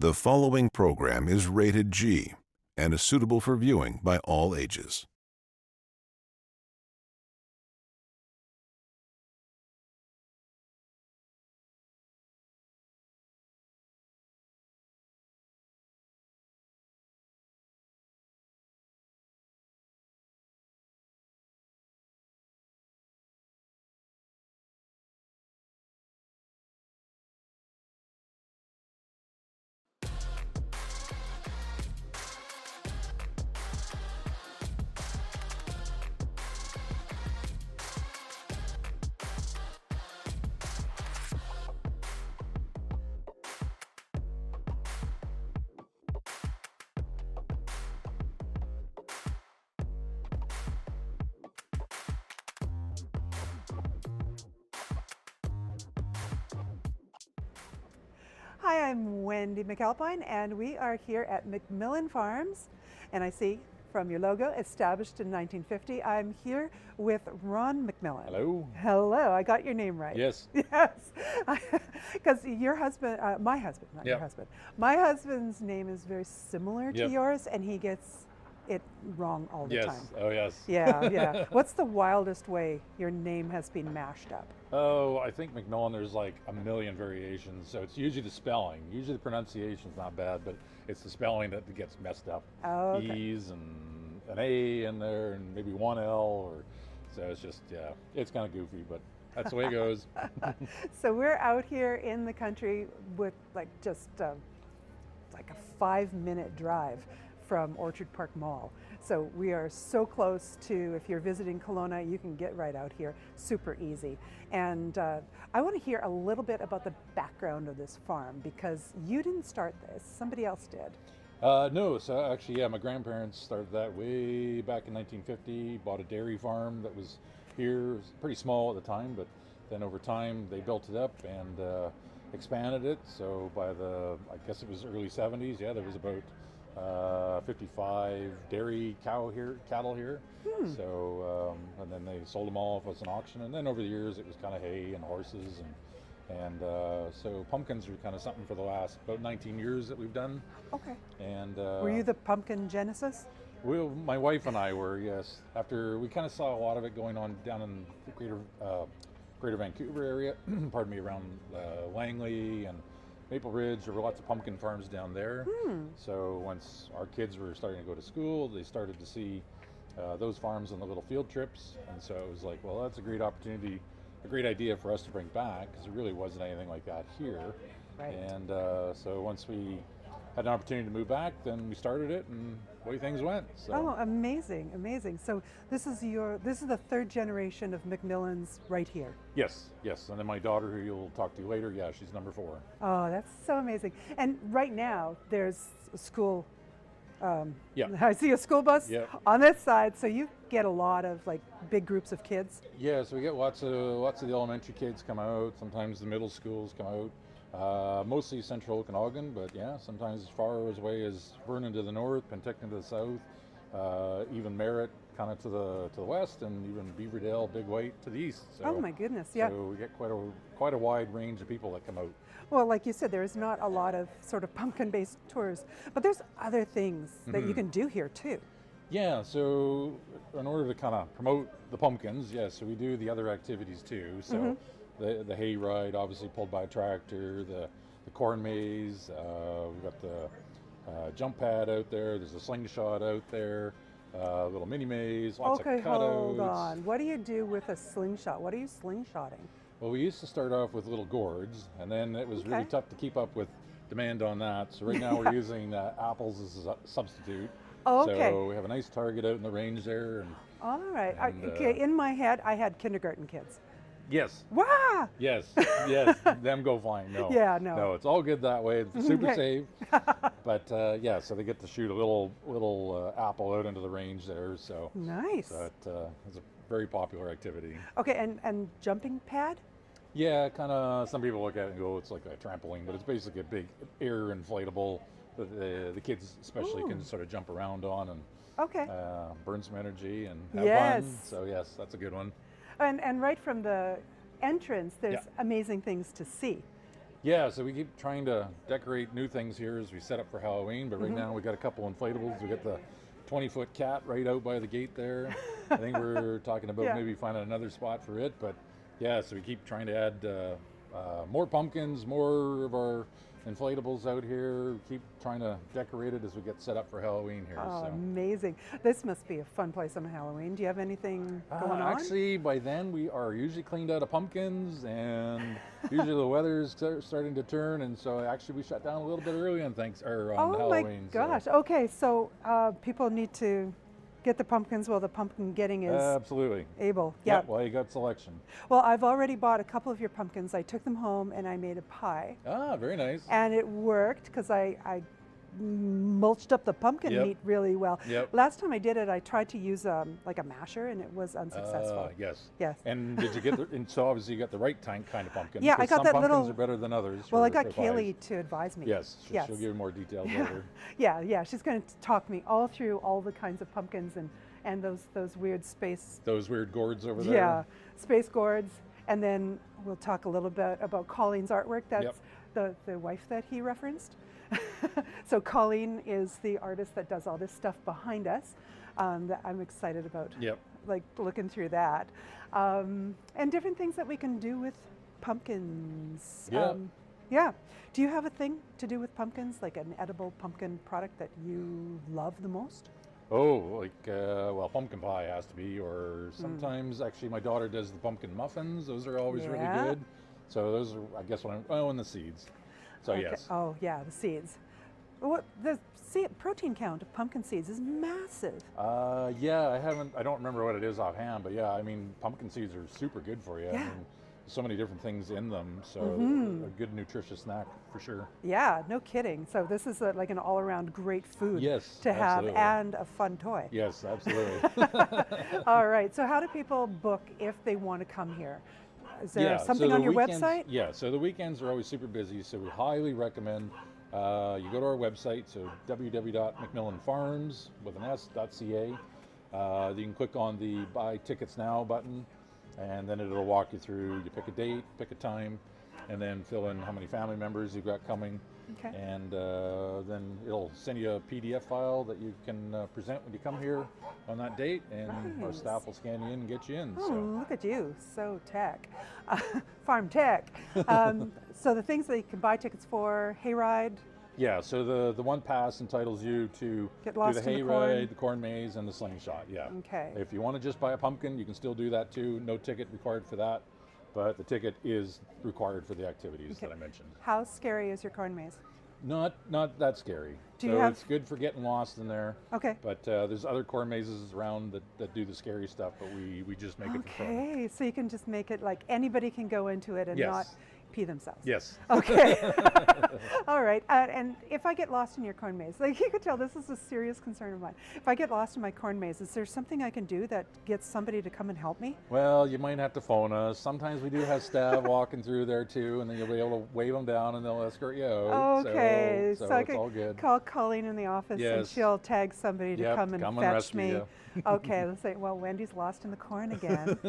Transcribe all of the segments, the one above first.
The following program is rated G and is suitable for viewing by all ages. Hi, I'm Wendy McAlpine, and we are here at McMillan Farms. And I see from your logo, established in 1950, I'm here with Ron McMillan. Hello. Hello, I got your name right. Yes. Yes, because your husband, my husband, not your husband, my husband's name is very similar to yours, and he gets it wrong all the time. Oh, yes. Yeah, yeah. What's the wildest way your name has been mashed up? Oh, I think McMillan, there's like a million variations. So it's usually the spelling. Usually the pronunciation's not bad, but it's the spelling that gets messed up. Oh, okay. E's and an A in there and maybe one L. Or so it's just, yeah, it's kind of goofy, but that's the way it goes. So we're out here in the country with like just like a 5-minute drive from Orchard Park Mall. So we are so close to, if you're visiting Kelowna, you can get right out here, super easy. And I want to hear a little bit about the background of this farm, because you didn't start this, somebody else did. No, so actually, yeah, my grandparents started that way back in 1950, bought a dairy farm that was here. It was pretty small at the time, but then over time they built it up and expanded it. So by the, I guess it was early 70s, yeah, there was about 55 dairy cattle here. So and then they sold them all off as an auction, and then over the years it was kind of hay and horses, and so pumpkins were kind of something for the last about 19 years that we've done. Okay. And were you the pumpkin genesis? My wife and I were, yes. After we kind of saw a lot of it going on down in the greater Vancouver area, pardon me, around Langley and Maple Ridge. There were lots of pumpkin farms down there. So once our kids were starting to go to school, they started to see those farms on the little field trips. And so it was like, well, that's a great opportunity, a great idea for us to bring back, because there really wasn't anything like that here. Right. And so once we had an opportunity to move back, then we started it, and away things went. So. Oh, amazing, amazing. So this is the third generation of McMillans right here. Yes, yes. And then my daughter, who you'll talk to later, yeah, she's number 4. Oh, that's so amazing. And right now there's a school. Yeah. I see a school bus on this side, so you get a lot of like big groups of kids. Yeah, so we get lots of the elementary kids come out. Sometimes the middle schools come out. Mostly central Okanagan, but yeah, sometimes as far away as Vernon to the north, Penticton to the south, even Merritt kind of to the west, and even Beaverdale, Big White to the east. So, oh my goodness, yeah. So we get quite a wide range of people that come out. Well, like you said, there's not a lot of sort of pumpkin-based tours, but there's other things that you can do here too. Yeah, so in order to kind of promote the pumpkins, so we do the other activities too. So. The hay ride, obviously pulled by a tractor, the corn maze, we've got the jump pad out there, there's a slingshot out there, little mini maze, lots of cutouts. Okay, hold on. What do you do with a slingshot? What are you slingshotting? Well, we used to start off with little gourds, and then it was really tough to keep up with demand on that. So right now we're using apples as a substitute. Okay. So we have a nice target out in the range there. And, all right. Okay, in my head, I had kindergarten kids. Yes. Wow. Yes, yes. Them go flying. No. Yeah, no. No, it's all good that way. It's super safe. But yeah, so they get to shoot a little apple out into the range there. So nice. That is a very popular activity. Okay, and jumping pad? Yeah, kind of. Some people look at it and go, it's like a trampoline, but it's basically a big air inflatable that the kids especially can sort of jump around on and burn some energy and have fun. So yes, that's a good one. And right from the entrance, there's amazing things to see. Yeah, so we keep trying to decorate new things here as we set up for Halloween, but right Mm-hmm. now we got a couple inflatables. We got the 20-foot cat right out by the gate there. I think we're talking about Yeah. maybe finding another spot for it, but yeah, so we keep trying to add more pumpkins, more of our inflatables out here. Keep trying to decorate it as we get set up for Halloween here. Oh, So. amazing. This must be a fun place on Halloween. Do you have anything going on? Actually, by then we are usually cleaned out of pumpkins, and usually the weather's starting to turn, and so actually we shut down a little bit early on Oh Halloween. my gosh. Okay, so people need to get the pumpkins while the pumpkin getting is Absolutely. able. Yeah. Yeah. Well, you got selection. Well, I've already bought a couple of your pumpkins. I took them home and I made a pie. Ah, very nice. And it worked because I mulched up the pumpkin Yep. meat really well. Yep. Last time I did it, I tried to use like a masher and it was unsuccessful. Yes. Yes. And did you get and so obviously you got the right kind of pumpkin. Yeah, I because got some that pumpkins little- are better than others. Well, I for got pies. Kaylee to advise me. Yes. Yes. She'll give you more details later. Yeah. She's going to talk me all through all the kinds of pumpkins and those weird space. Those weird gourds over there. Yeah, space gourds. And then we'll talk a little bit about Colleen's artwork. That's the wife that he referenced. So Colleen is the artist that does all this stuff behind us that I'm excited about. Yep. Like looking through that. And different things that we can do with pumpkins. Yeah. Yeah. Do you have a thing to do with pumpkins, like an edible pumpkin product that you love the most? Oh, like, well, pumpkin pie has to be, or sometimes actually my daughter does the pumpkin muffins. Those are always really Yeah. good. So those are, I guess, and the seeds. So Okay. yes. Oh, yeah, the seeds. What the protein count of pumpkin seeds is massive. Yeah, I don't remember what it is offhand, but yeah, I mean, pumpkin seeds are super good for you. I Yeah. mean, so many different things in them, so a good nutritious snack for sure. Yeah, no kidding. So this is like an all-around great food Yes, to have absolutely. and a fun toy. Yes, absolutely. All right. So how do people book if they want to come here? Is there Yeah, so something the on your weekends- website? Yeah, so the weekends are always super busy, so we highly recommend you go to our website, so www.McMillanFarms with an S.ca. You can click on the Buy Tickets Now button, and then it'll walk you through. You pick a date, pick a time, and then fill in how many family members you've got coming. Okay. And then it'll send you a PDF file that you can present when you come here on that date, and our Nice. staff will scan you in and get you in. Oh, So. look at you, so tech, farm tech. So the things that you can buy tickets for, hayride. Yeah, so the one pass entitles you to Get do lost the in the corn. hayride, the corn maze, and the slingshot. Yeah. Okay. If you want to just buy a pumpkin, you can still do that too. No ticket required for that, but the ticket is required for the activities Okay. that I mentioned. How scary is your corn maze? Not that scary. Do so you have- it's good for getting lost in there. Okay. But there's other corn mazes around that do the scary stuff, but we just make it for fun. Okay, so you can just make it like anybody can go into it and Yes. not pee themselves. Yes. Okay. All right. And if I get lost in your corn maze, like you could tell this is a serious concern of mine. If I get lost in my corn maze, is there something I can do that gets somebody to come and help me? Well, you might have to phone us. Sometimes we do have staff walking through there too, and then you'll be able to wave them down and they'll escort you out. Okay. So I it's could all good. call Colleen in the office and Yes. she'll tag somebody to Yep, come and come and fetch rescue me. you. Okay, let's say, well, Wendy's lost in the corn again.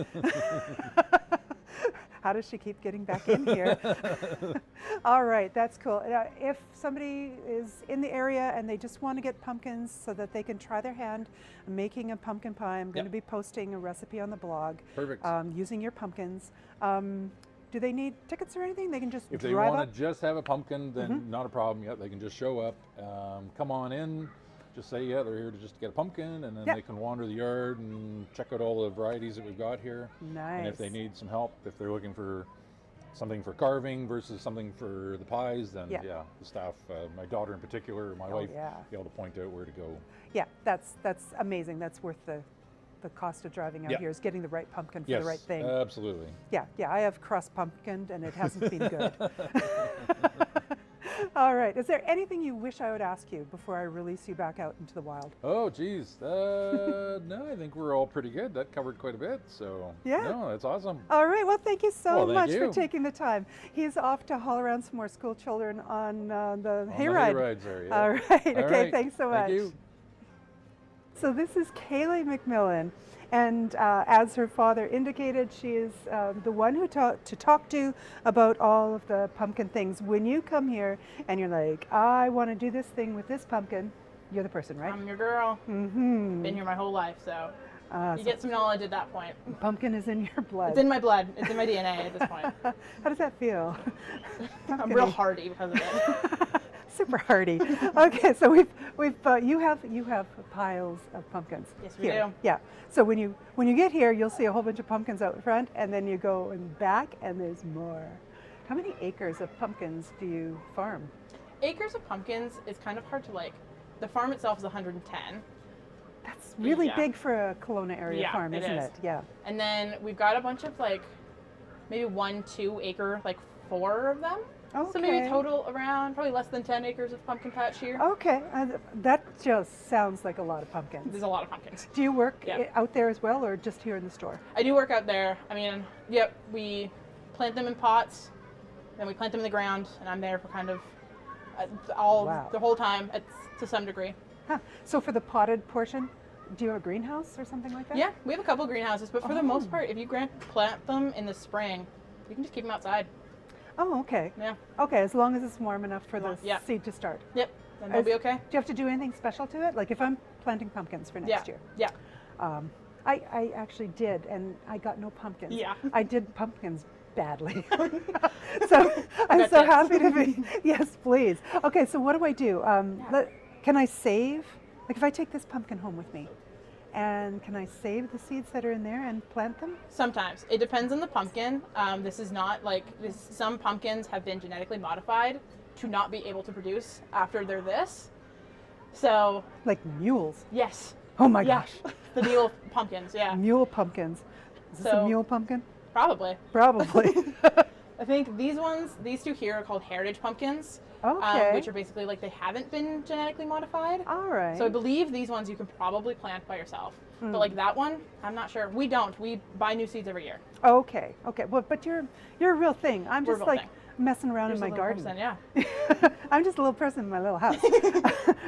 How does she keep getting back in here? All right, that's cool. If somebody is in the area and they just want to get pumpkins so that they can try their hand making a pumpkin pie, I'm going to Yep. be posting a recipe on the blog Perfect. using your pumpkins. Do they need tickets or anything? They can just If they drive want up? to just have a pumpkin, then not a problem. Yeah, they can just show up, come on in, just say, yeah, they're here to just get a pumpkin, and then Yep. they can wander the yard and check out all the varieties that we've got here. Nice. And if they need some help, if they're looking for something for carving versus something for the pies, then Yeah. yeah, the staff, my daughter in particular, my Oh, wife, yeah. be able to point out where to go. Yeah, that's amazing. That's worth the cost of driving out Yeah. here is getting the right pumpkin for Yes, the right thing. absolutely. Yeah, I have cross pumpkined and it hasn't been good. All right, is there anything you wish I would ask you before I release you back out into the wild? Oh, geez. No, I think we're all pretty good. That covered quite a bit. So, Yeah. no, that's awesome. All right, well, thank you so Well, thank much you. for taking the time. He's off to haul around some more school children on the On the hayride. hayrides there, yeah. All right, All okay, right, thanks so much. Thank you. So this is Kaylee McMillan, and as her father indicated, she is the one who to talk to about all of the pumpkin things. When you come here and you're like, I want to do this thing with this pumpkin, you're the person, right? I'm your girl. Mm-hmm. Been here my whole life, so you get some knowledge at that point. Pumpkin is in your blood. It's in my blood. It's in my DNA at this point. How does that feel? I'm real hardy because of it. Super hardy. Okay, so you have piles of pumpkins. Yes, we here. do. Yeah. So when you get here, you'll see a whole bunch of pumpkins out front, and then you go in back, and there's more. How many acres of pumpkins do you farm? Acres of pumpkins is kind of hard to like. The farm itself is 110. That's really Yeah. big for a Kelowna area Yeah, farm, it isn't is. it? Yeah. And then we've got a bunch of like maybe 1-2 acre, like 4 of them. Okay. So maybe total around probably less than 10 acres of pumpkin patch here. Okay, that just sounds like a lot of pumpkins. There's a lot of pumpkins. Do you work Yeah. out there as well, or just here in the store? I do work out there. I mean, yep, we plant them in pots, then we plant them in the ground, and I'm there for kind of Wow. the whole time to some degree. Huh. So for the potted portion, do you have a greenhouse or something like that? Yeah, we have a couple greenhouses, but for the Oh. most part, if you plant them in the spring, you can just keep them outside. Oh, okay. Yeah. Okay, as long as it's warm enough for the Yeah. seed to start. Yep, then they'll be okay. Do you have to do anything special to it? Like if I'm planting pumpkins for next year? Yeah. I actually did, and I got no pumpkins. Yeah. I did pumpkins badly. So I'm got so tips. happy to be, yes, please. Okay, so what do I do? Can I save, like if I take this pumpkin home with me, and can I save the seeds that are in there and plant them? Sometimes. It depends on the pumpkin. This is not like this. Some pumpkins have been genetically modified to not be able to produce after they're this. So, Like mules. yes. Oh my Yeah. gosh. The mule pumpkins, yeah. Mule pumpkins. Is this a So- mule pumpkin? Probably. Probably. I think these two here are called heritage pumpkins, Okay. which are basically like they haven't been genetically modified. All right. So I believe these ones you can probably plant by yourself. But like that one, I'm not sure. We don't. We buy new seeds every year. Okay. Okay. Well, but you're a real thing. I'm We're a just real like thing. messing around Just in a my little garden. person, yeah. I'm just a little person in my little house.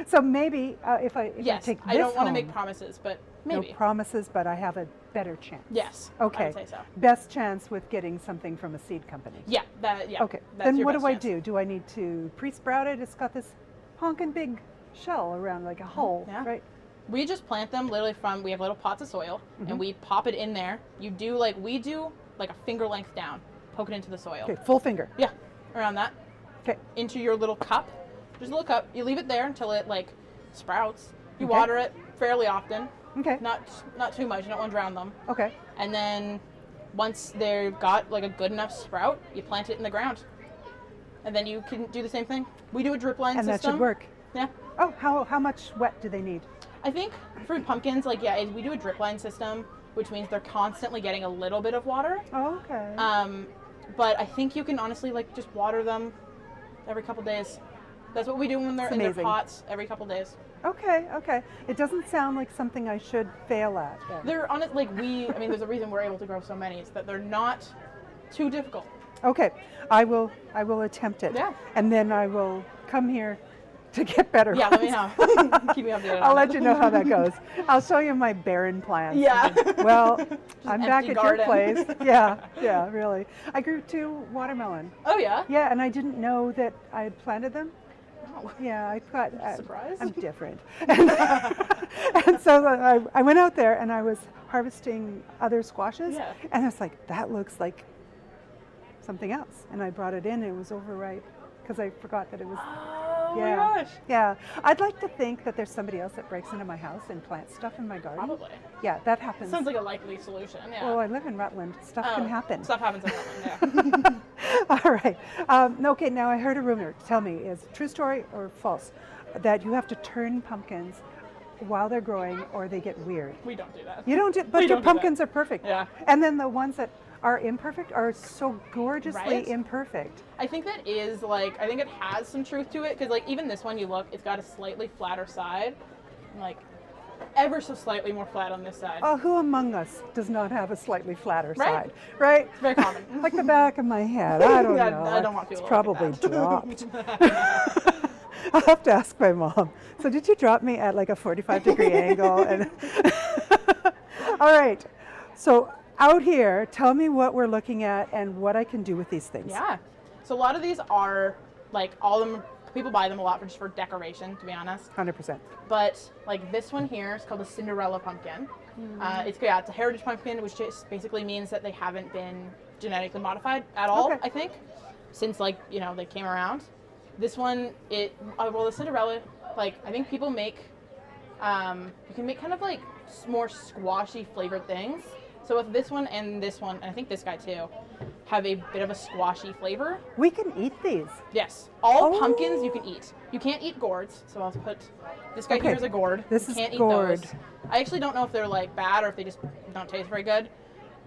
So maybe if I Yes. take this I don't want to home, make promises, but maybe. no promises, but I have a better chance. Yes. I Okay. would say so. Best chance with getting something from a seed company. Yeah. Yeah. Okay. That's Then your what best do I chance. do? Do I need to pre-sprout it? It's got this honking big shell around like a hole, Yeah. right? We just plant them literally we have little pots of soil and we pop it in there. We do like a finger length down, poke it into the soil. Okay. Full finger. Yeah, around that. Okay. Into your little cup. Just a little cup. You leave it there until it like sprouts. You Okay. water it fairly often. Okay. Not too much. You don't want to drown them. Okay. And then once they've got like a good enough sprout, you plant it in the ground. And then you can do the same thing. We do a drip line And system. that should work. Yeah. Oh, how much wet do they need? I think for pumpkins, like we do a drip line system, which means they're constantly getting a little bit of water. Oh, okay. But I think you can honestly like just water them every couple days. That's what we do when they're It's in their amazing. pots every couple days. Okay, okay. It doesn't sound like something I should fail at. Then. They're on it like I mean, there's a reason we're able to grow so many. Is that they're not too difficult. Okay, I will attempt it. Yeah. And then I will come here to get better. Yeah, let me ones. know. Keep me updated. I'll on let it. you know how that goes. I'll show you my barren plants. Yeah. Well, I'm back empty at garden. your place. Yeah, really. I grew 2 watermelon. Oh yeah. Yeah, and I didn't know that I had planted them. Oh. Yeah, I thought Surprise. I'm different. And so I went out there and I was harvesting other squashes, Yeah. and I was like, that looks like something else. And I brought it in, and it was overripe because I forgot that it was. Oh Yeah. my gosh. Yeah, I'd like to think that there's somebody else that breaks into my house and plants stuff in my garden. Probably. Yeah, that happens. Sounds like a likely solution. Yeah. Well, I live in Rutland. Stuff Oh, can happen. Stuff happens in Rutland, yeah. All right. Okay, now I heard a rumor. Tell me, is it true story or false that you have to turn pumpkins while they're growing or they get weird? We don't do that. You don't do, but We your don't do that. pumpkins are perfect. Yeah. And then the ones that are imperfect are so gorgeously Right? imperfect. I think that is like, I think it has some truth to it because like even this one you look, it's got a slightly flatter side, and, like ever so slightly more flat on this side. Oh, who among us does not have a slightly flatter Right? side, right? It's very common. Like the back of my head. I don't Yeah, know. I don't want It's people to look probably like dropped. I'll have to ask my mom. So did you drop me at like a 45-degree angle? And all right. So out here, tell me what we're looking at and what I can do with these things. Yeah. So a lot of these are like all of them. People buy them a lot just for decoration, to be honest. 100%. But like this one here is called a Cinderella pumpkin. It's a heritage pumpkin, which just basically means that they haven't been genetically modified at all. Okay. I think since like they came around. This one, well, the Cinderella, like I think people make, you can make kind of like more squashy flavored things. So with this one, and I think this guy too, have a bit of a squashy flavor. We can eat these. Yes, all Oh. pumpkins you can eat. You can't eat gourds, so I'll put this guy Okay. here is a gourd. This you is can't gourd. eat those. I actually don't know if they're like bad or if they just don't taste very good.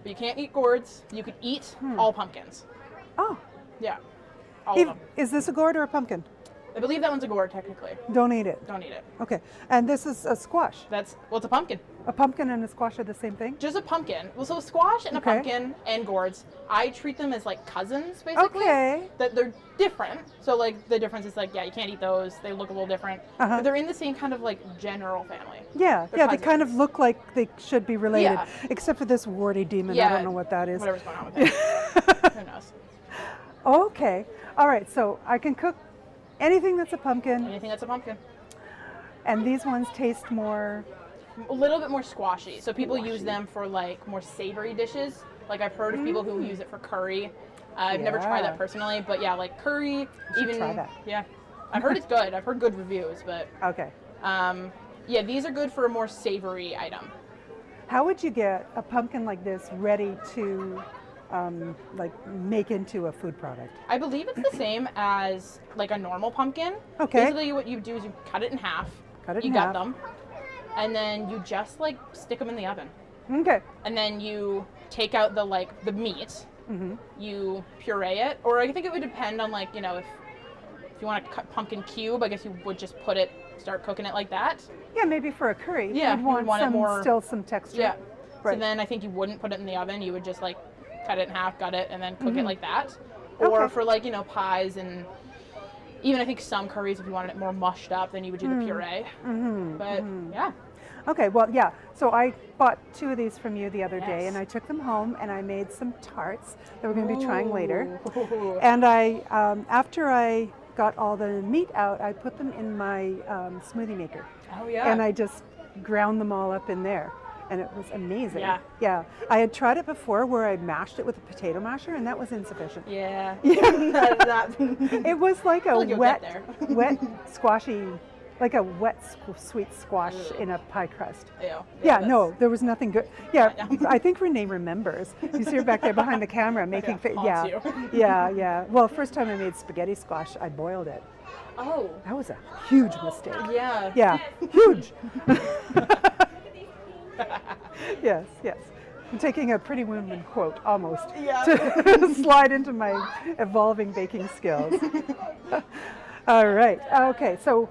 But you can't eat gourds. You can eat all pumpkins. Oh, Yeah, all of them. is this a gourd or a pumpkin? I believe that one's a gourd technically. Don't eat it. Don't eat it. Okay. And this is a squash. It's a pumpkin. A pumpkin and a squash are the same thing? Just a pumpkin. Well, so a squash and a Okay. pumpkin and gourds, I treat them as like cousins, basically. Okay. That they're different. So like the difference is like, yeah, you can't eat those. They look a little different. Uh-huh. But they're in the same kind of like general family. Yeah, They're yeah, they kind of cousins. look like they should be related, Yeah. except for this warty demon. I don't know what that is. Whatever's going on with it. Who knows? Okay. All right, so I can cook anything that's a pumpkin, Anything that's a pumpkin. and these ones taste more. A little bit more squashy. So people use them for like more savory dishes. Like I've heard of people who use it for curry. I've never tried Yeah. that personally, but yeah, like curry. should Even try that. Yeah, I've heard it's good. I've heard good reviews, but Okay. yeah, these are good for a more savory item. How would you get a pumpkin like this ready to like make into a food product? I believe it's the same as like a normal pumpkin. Okay. Basically, what you do is you cut it in half. Cut it you in gut half. them, and then you just like stick them in the oven, Okay. and then you take out the meat. Mm-hmm. You puree it, or I think it would depend on like if you want to cut pumpkin cube, I guess you would just start cooking it like that. Yeah, maybe for a curry. Yeah, you'd want it some, more- still some texture. Yeah. Right. So then I think you wouldn't put it in the oven. You would just like cut it in half, gut it, and then cook Mm-hmm. it like that. Or Okay. for like pies and even I think some curries, if you wanted it more mushed up, then you would do the puree. Mm-hmm. But yeah, Okay, well, yeah. So I bought 2 of these from you the other day, Yes. and I took them home and I made some tarts that we're going to be trying later. Ooh. And I, after I got all the meat out, I put them in my smoothie maker, Oh yeah. and I just ground them all up in there, and it was amazing. Yeah. Yeah. I had tried it before where I mashed it with a potato masher, and that was insufficient. yeah. That- It was like a like you'll wet, get there. wet, squashy, like a wet sweet squash in a pie crust. Ew. Yeah, that's- no, there was nothing good. Yeah, I know. I think Renee remembers. You see her back there behind the camera making. haunts Yeah, you. yeah. Well, first time I made spaghetti squash, I boiled it. Oh. That was a huge mistake. Yeah. Yeah, huge. Yes. I'm taking a Pretty Woman quote almost Yeah. to slide into my evolving baking skills. All right. Okay, so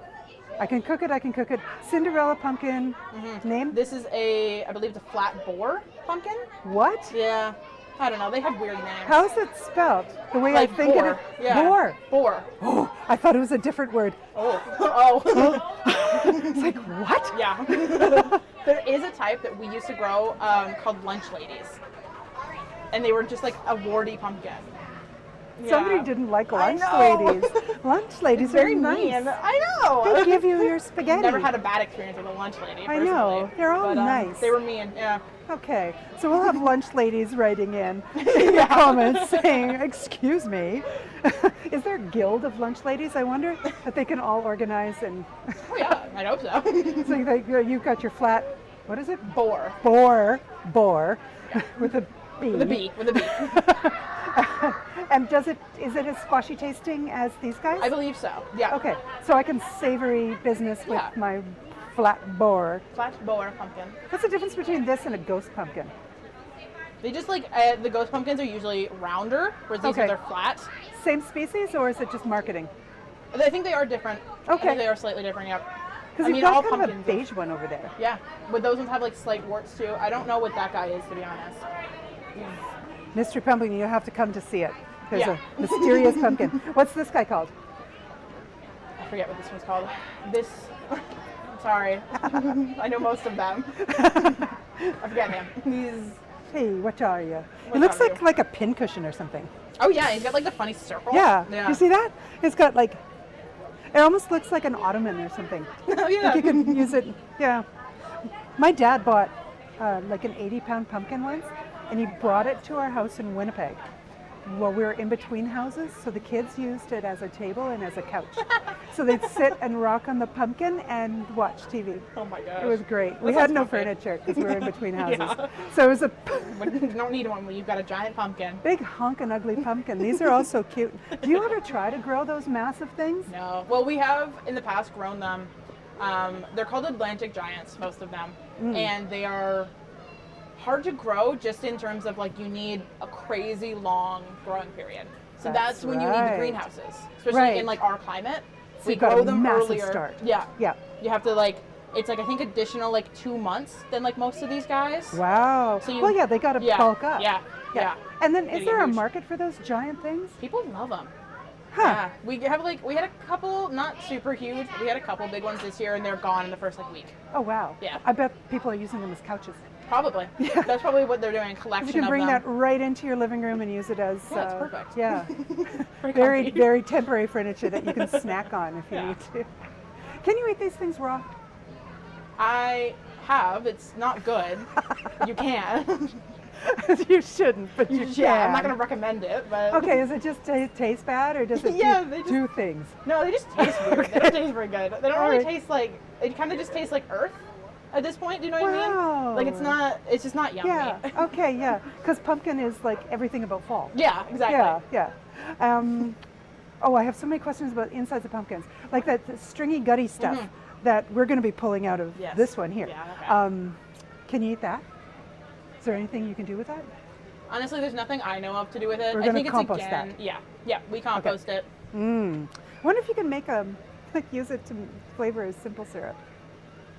I can cook it. Cinderella pumpkin. Name? This is I believe it's a flat boar pumpkin. What? Yeah. I don't know. They have weird names. How's it spelled? The way Like I think boar. it. Yeah. Boar. Boar. Oh, I thought it was a different word. Oh. Oh. It's like what? Yeah. There is a type that we used to grow called lunch ladies. And they were just like a warty pumpkin. Somebody Yeah. didn't like I lunch know. ladies. Lunch ladies It's very are nice. mean. I know. They give you your spaghetti. Never had a bad experience with a lunch lady. I know. personally. They're all But, nice. They were mean. Yeah. Okay, so we'll have lunch ladies writing in the comments saying, "Excuse me, is there a guild of lunch ladies? I wonder that they can all organize and." Oh yeah. I hope so. So you've got your flat. What is it? Boar. Boar with a B. With a B. With a B. And is it as squashy tasting as these guys? I believe so. Yeah. Okay, so I can savory business with Yeah. my flat boar. Flat boar pumpkin. What's the difference between this and a ghost pumpkin? They just like the ghost pumpkins are usually rounder, whereas these Okay. they're flat. Same species, or is it just marketing? I think they are different. I Okay. think they are slightly different. Yep. Because I you've mean, got all kind of a pumpkins. beige one over there. Yeah, but those ones have like slight warts too. I don't know what that guy is, to be honest. Mystery pumpkin, you have to come to see it. There's Yeah. a mysterious pumpkin. What's this guy called? I forget what this one's called. This, sorry, I know most of them. I forget him. He's, Hey, what are you? What It looks are you? like a pincushion or something. oh yeah, he's got like the funny circle. Yeah. You see that? It's got like, it almost looks like an ottoman or something. Oh yeah. Like you can use it. Yeah. My dad bought like an 80-pound pumpkin once, and he brought it to our house in Winnipeg. Well, we were in between houses, so the kids used it as a table and as a couch. So they'd sit and rock on the pumpkin and watch TV. Oh my gosh. It was great. We That had sounds no comfy. furniture because we were in between houses. Yeah. So it was a When you don't need one when you've got a giant pumpkin. big honkin' ugly pumpkin. These are all so cute. Do you ever try to grow those massive things? No. Well, we have in the past grown them. They're called Atlantic giants, most of them, and they are hard to grow just in terms of like you need a crazy long growing period. So that's when you need the right. greenhouses, especially Right. in like our climate. So We you've got grow a them massive earlier. start. Yeah. Yeah. You have to like it's like I think additional like 2 months than like most of these guys. Wow. So you- Well, yeah, they got to Yeah. bulk up. Yeah. Yeah. And then They is get there a huge. market for those giant things? People love them. Huh. Yeah, we had a couple, not super huge, but we had a couple big ones this year, and they're gone in the first like week. Oh, wow. Yeah. I bet people are using them as couches. Probably. That's probably what they're doing. A collection You can of bring them. that right into your living room and use it as Yeah, it's perfect. Yeah. Very very, comfy. very temporary furniture that you can snack on if you Yeah. need to. Can you eat these things raw? I have. It's not good. You can. You shouldn't, but you can. Yeah, I'm not gonna recommend it, but Okay, does it just taste bad, or does it Yeah, they just- do things? no, they just taste weird. They don't taste very good. They don't All really right. taste like. It kind of just tastes like earth at this point. Do you know what I Wow. mean? Like it's not. It's just not yummy. Yeah. Okay. Yeah. Because pumpkin is like everything about fall. Yeah, exactly. Yeah. Yeah. Oh, I have so many questions about insides of pumpkins, like that stringy, gutty stuff that we're going to be pulling out of Yes. this one here. Yeah, okay. Can you eat that? Is there anything you can do with that? Honestly, there's nothing I know of to do with it. We're I gonna think it's compost again. that. Yeah, we compost it. I wonder if you can make use it to flavor as simple syrup.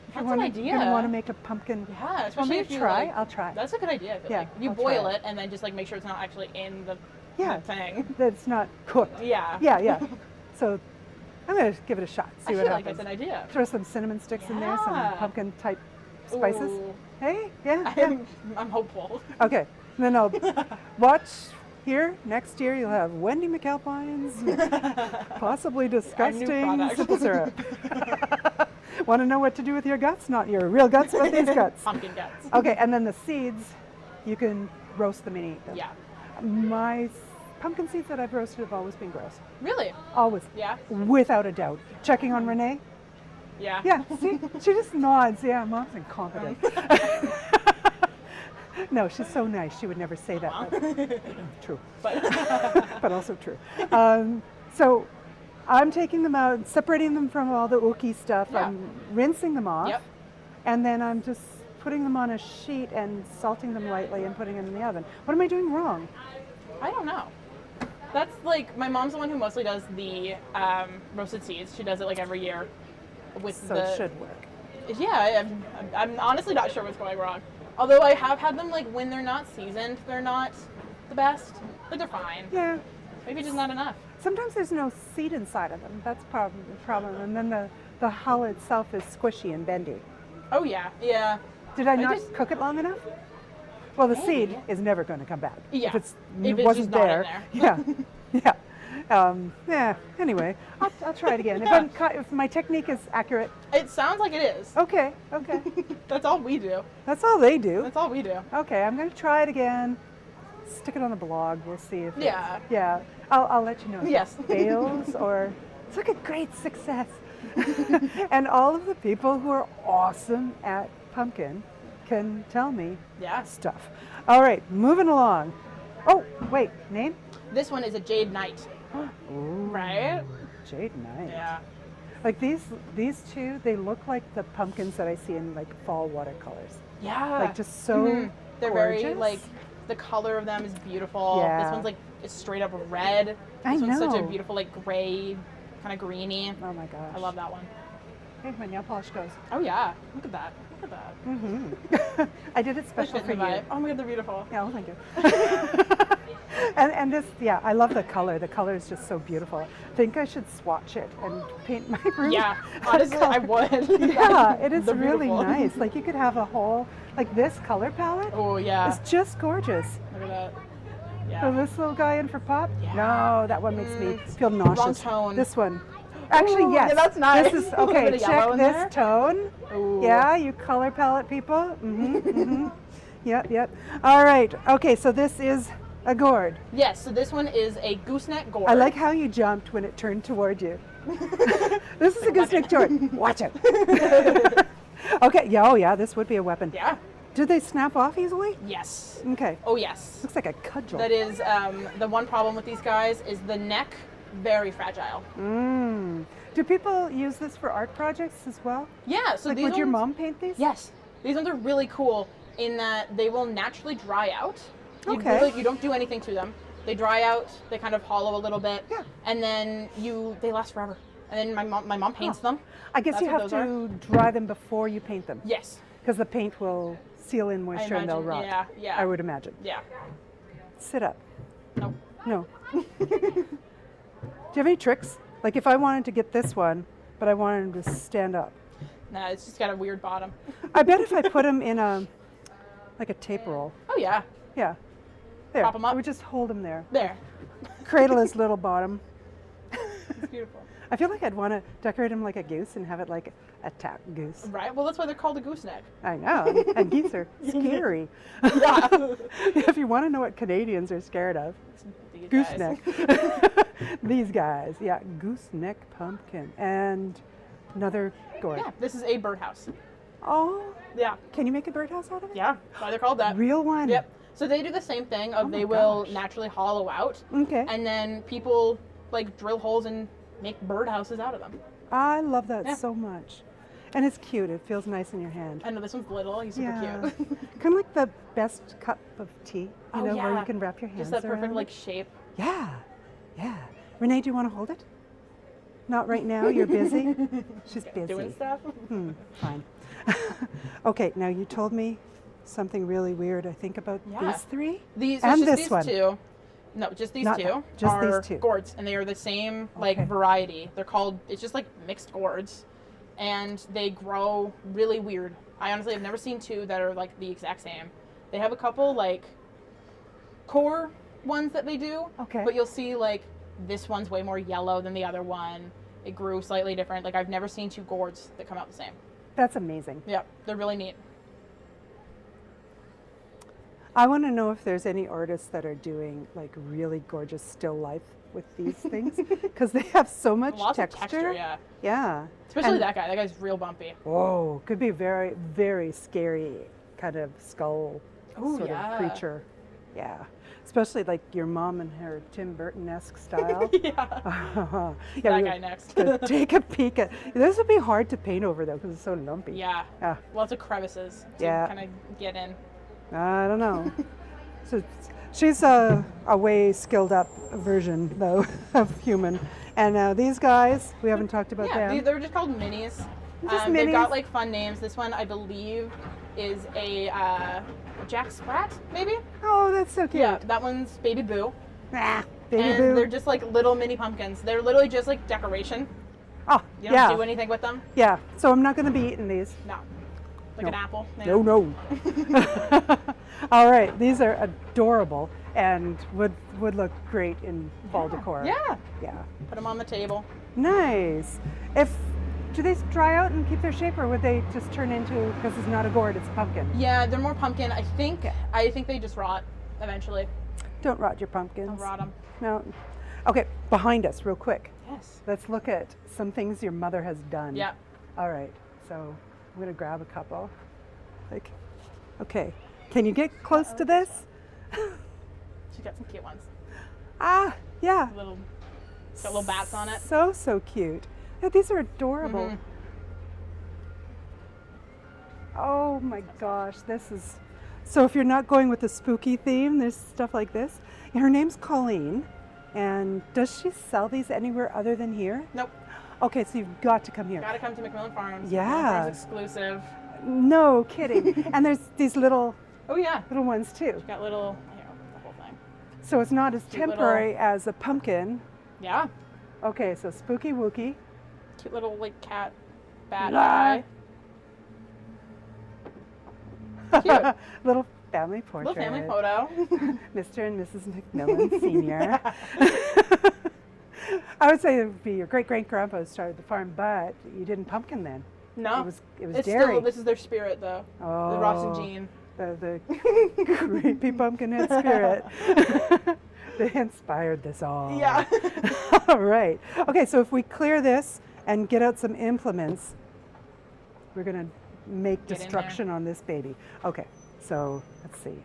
If That's you an wanna, idea. If you want to make a pumpkin. Yeah, Want especially me if to you try? like- I'll try. That's a good idea. I feel Yeah, like. You I'll boil try it and then just like make sure it's not actually in the Yeah. thing. That's not cooked. Yeah. Yeah. So I'm going to give it a shot. See I what feel like happens. that's an idea. Throw some cinnamon sticks in there, some Yeah. pumpkin type spices. Ooh. Hey, yeah. I'm hopeful. Okay, and then I'll watch here next year. You'll have Wendy McAlpine's possibly disgusting product. simple syrup. Want to know what to do with your guts? Not your real guts, but these guts. Pumpkin guts. Okay, and then the seeds, you can roast them and eat them. Yeah. My pumpkin seeds that I've roasted have always been gross. Really? Always. Yeah. Without a doubt. Checking on Renee? Yeah. Yeah, see? She just nods. Yeah, Mom's incompetent. No, she's so nice. She would never say that. But true. But also true. So I'm taking them out, separating them from all the ooky stuff. Yeah. I'm rinsing them off. Yep. And then I'm just putting them on a sheet and salting them lightly and putting them in the oven. What am I doing wrong? I don't know. That's like my mom's the one who mostly does the roasted seeds. She does it like every year with So the. it should work. Yeah, I'm honestly not sure what's going wrong. Although I have had them like when they're not seasoned, they're not the best. But they're fine. Yeah. Maybe just not enough. Sometimes there's no seed inside of them. That's the problem. And then the hull itself is squishy and bendy. Oh yeah, yeah. Did I not just- cook it long enough? Well, the seed Maybe. is never going to come back. Yeah. If If it it's wasn't just not in there. there. Yeah. Anyway, I'll try it again. If my technique is accurate, It sounds like it is. okay. That's all we do. That's all they do. That's all we do. Okay, I'm going to try it again. Stick it on the blog. We'll see if Yeah. Yeah. I'll let you know if Yes. it fails or it's like a great success. And all of the people who are awesome at pumpkin can tell me Yeah. stuff. All right, moving along. Oh, wait, name? This one is a jade knight. Ooh, Right? Jade Knight. Yeah. Like these two, they look like the pumpkins that I see in like fall watercolors. Yeah. Like just so They're gorgeous. very like the color of them is beautiful. Yeah. This one's like it's straight up red. This I one's such a know. beautiful like gray, kind of greeny. Oh my gosh. I love that one. Hey, my nail polish goes. Oh yeah. Look at that. Look at that. Mm-hmm. I did it They special fit for in the you. vibe. Oh my god, they're beautiful. Yeah, well, thank you. And this, yeah, I love the color. The color is just so beautiful. I think I should swatch it and paint my room. Yeah, honestly, I would. Yeah, it is They're really beautiful. nice. Like you could have a whole, like this color palette. Oh yeah. It's just gorgeous. Look at that. Yeah. Throw this little guy in for pop? Yeah. No, that one makes me feel nauseous. tone. This one. Actually, Ooh, yes. yeah, that's nice. This is, A little okay, bit of yellow check in this there. tone. Ooh. Yeah, you color palette people. Yep, yep. All right. Okay, so this is a gourd. Yes, so this one is a gooseneck gourd. I like how you jumped when it turned toward you. This is a gooseneck gourd. Watch it. Okay, yeah, oh yeah, this would be a weapon. Yeah. Do they snap off easily? Yes. Okay. Oh yes. Looks like a cudgel. That is the one problem with these guys is the neck, very fragile. Do people use this for art projects as well? Yeah. So Like, these would your ones- mom paint these? Yes. These ones are really cool in that they will naturally dry out. Okay. You don't do anything to them. They dry out. They kind of hollow a little bit. Yeah. And then they last forever. And then my mom paints them. I guess That's you what have those to dry them before you paint them. Yes. Because the paint will seal in I moisture and they'll imagine. rot. Yeah. I would imagine. Yeah. Sit up. Nope. No. Do you have any tricks? Like if I wanted to get this one, but I wanted him to stand up. Nah, it's just got a weird bottom. I bet if I put him in like a tape roll. Oh yeah. Yeah. There. Prop 'em up? I would just hold him there. There. Cradle his little bottom. It's beautiful. I feel like I'd want to decorate him like a goose and have it like a tap goose. Right. Well, that's why they're called a gooseneck. I know. And geese are scary. Yeah. If you want to know what Canadians are scared of, These guys. gooseneck. These guys. Yeah, gooseneck pumpkin. And another gourd. Yeah. This is a birdhouse. Oh, Yeah. can you make a birdhouse out of it? Yeah. That's why they're called that. Real one? Yep. So they do the same thing of Oh my they will gosh. naturally hollow out, Okay. and then people like drill holes and make birdhouses out of them. I love that Yeah. so much. And it's cute. It feels nice in your hand. I know this one's little. He's super Yeah. cute. Kind of like the best cup of tea, Oh, where yeah. you can wrap your hands Just that perfect around like it. shape. Yeah, yeah. Renee, do you want to hold it? Not right now. You're busy. She's busy. Doing stuff. Fine. Okay. Now you told me something really weird. I think about Yeah. these three These and it's just this these one. two. No, just these Not two. that, just these are two. gourds, and they are the same like Okay. variety. They're called. It's just like mixed gourds, and they grow really weird. I honestly have never seen two that are like the exact same. They have a couple like core ones that they do. Okay. But you'll see like this one's way more yellow than the other one. It grew slightly different. Like I've never seen two gourds that come out the same. That's amazing. Yeah, they're really neat. I want to know if there's any artists that are doing like really gorgeous still life with these things because they have so much Lots texture. of texture, yeah. Yeah. Especially And- that guy. That guy's real bumpy. Whoa, could be very, very scary kind of skull Ooh, sort yeah. of creature. Yeah. Especially like your mom and her Tim Burton-esque style. Yeah. Yeah, That we guy would next. take a peek at. This would be hard to paint over though because it's so lumpy. Yeah. Ah, Lots of crevices to Yeah. kind of get in. I don't know. So she's a way skilled up version though of human. And now these guys, we haven't talked about Yeah, them. they're just called minis. Just They've minis? got like fun names. This one, I believe, is a Jack Sprat, maybe? Oh, that's so cute. Yeah, that one's Baby Boo. Ah, baby And boo. they're just like little mini pumpkins. They're literally just like decoration. Oh, You don't yeah. do anything with them. Yeah. So I'm not going to be eating these. No. Like No. an apple. you No, know? no. All right, these are adorable and would look great in fall decor. Yeah. Yeah. Put them on the table. Nice. Do they dry out and keep their shape, or would they just turn into, because it's not a gourd, it's a pumpkin? Yeah, they're more pumpkin. I think they just rot eventually. Don't rot your pumpkins. Don't rot them. No. Okay, behind us, real quick. Yes. Let's look at some things your mother has done. Yeah. All right. So I'm gonna grab a couple. Like, okay. Can you get close to this? She's got some cute ones. Ah, yeah. It's got little bats on it. So cute. Yeah, these are adorable. Mhm. Oh my gosh, this is. So if you're not going with the spooky theme, there's stuff like this. Her name's Colleen, and does she sell these anywhere other than here? Nope. Okay, so you've got to come here. Gotta come to McMillan Farms. Yeah. McMillan Farms exclusive. No kidding. And there's these little Oh yeah. ones too. Got little, the whole thing. So it's not as Cute temporary as a pumpkin. Yeah. Okay, so spooky wookie. Cute little like cat bat Ah. eye. Cute. Little family portrait. Little family photo. Mr. and Mrs. McMillan Sr. I would say it would be your great-great-grandpa who started the farm, but you didn't pumpkin then. No. It was It's dairy. still, this is their spirit though. Oh. The Ross and Jean. The creepy pumpkinhead spirit. They inspired this all. Yeah. All right. Okay, so if we clear this and get out some implements, we're going to make Get in there. destruction on this baby. Okay, so let's see.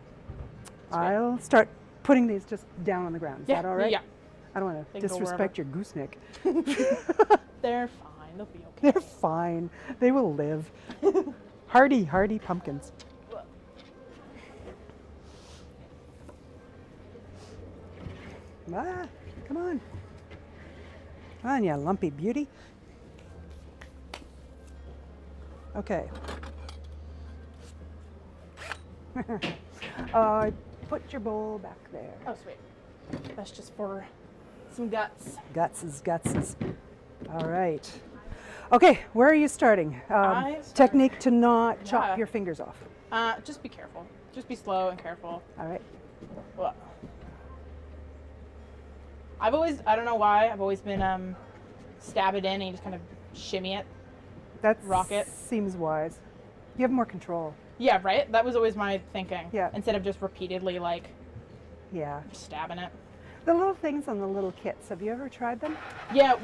I'll start putting these just down on the ground. Is that all right? Yeah. I don't want They to can go disrespect your gooseneck. They're fine. They'll be okay. They're fine. They will live. Hardy, hardy pumpkins. Ah, come on. Come on, you lumpy beauty. Okay. Put your bowl back there. Oh, sweet. That's just for some guts. Gutses. All right. Okay, where are you starting? I start- Technique to not Yeah. chop your fingers off. Just be careful. Just be slow and careful. All right. Well, I don't know why, I've always been stab it in and you just kind of shimmy it. That Rocket. seems wise. You have more control. Yeah, right? That was always my thinking. Yeah. Instead of just repeatedly like Yeah. stabbing it. The little things on the little kits, have you ever tried them? Yeah,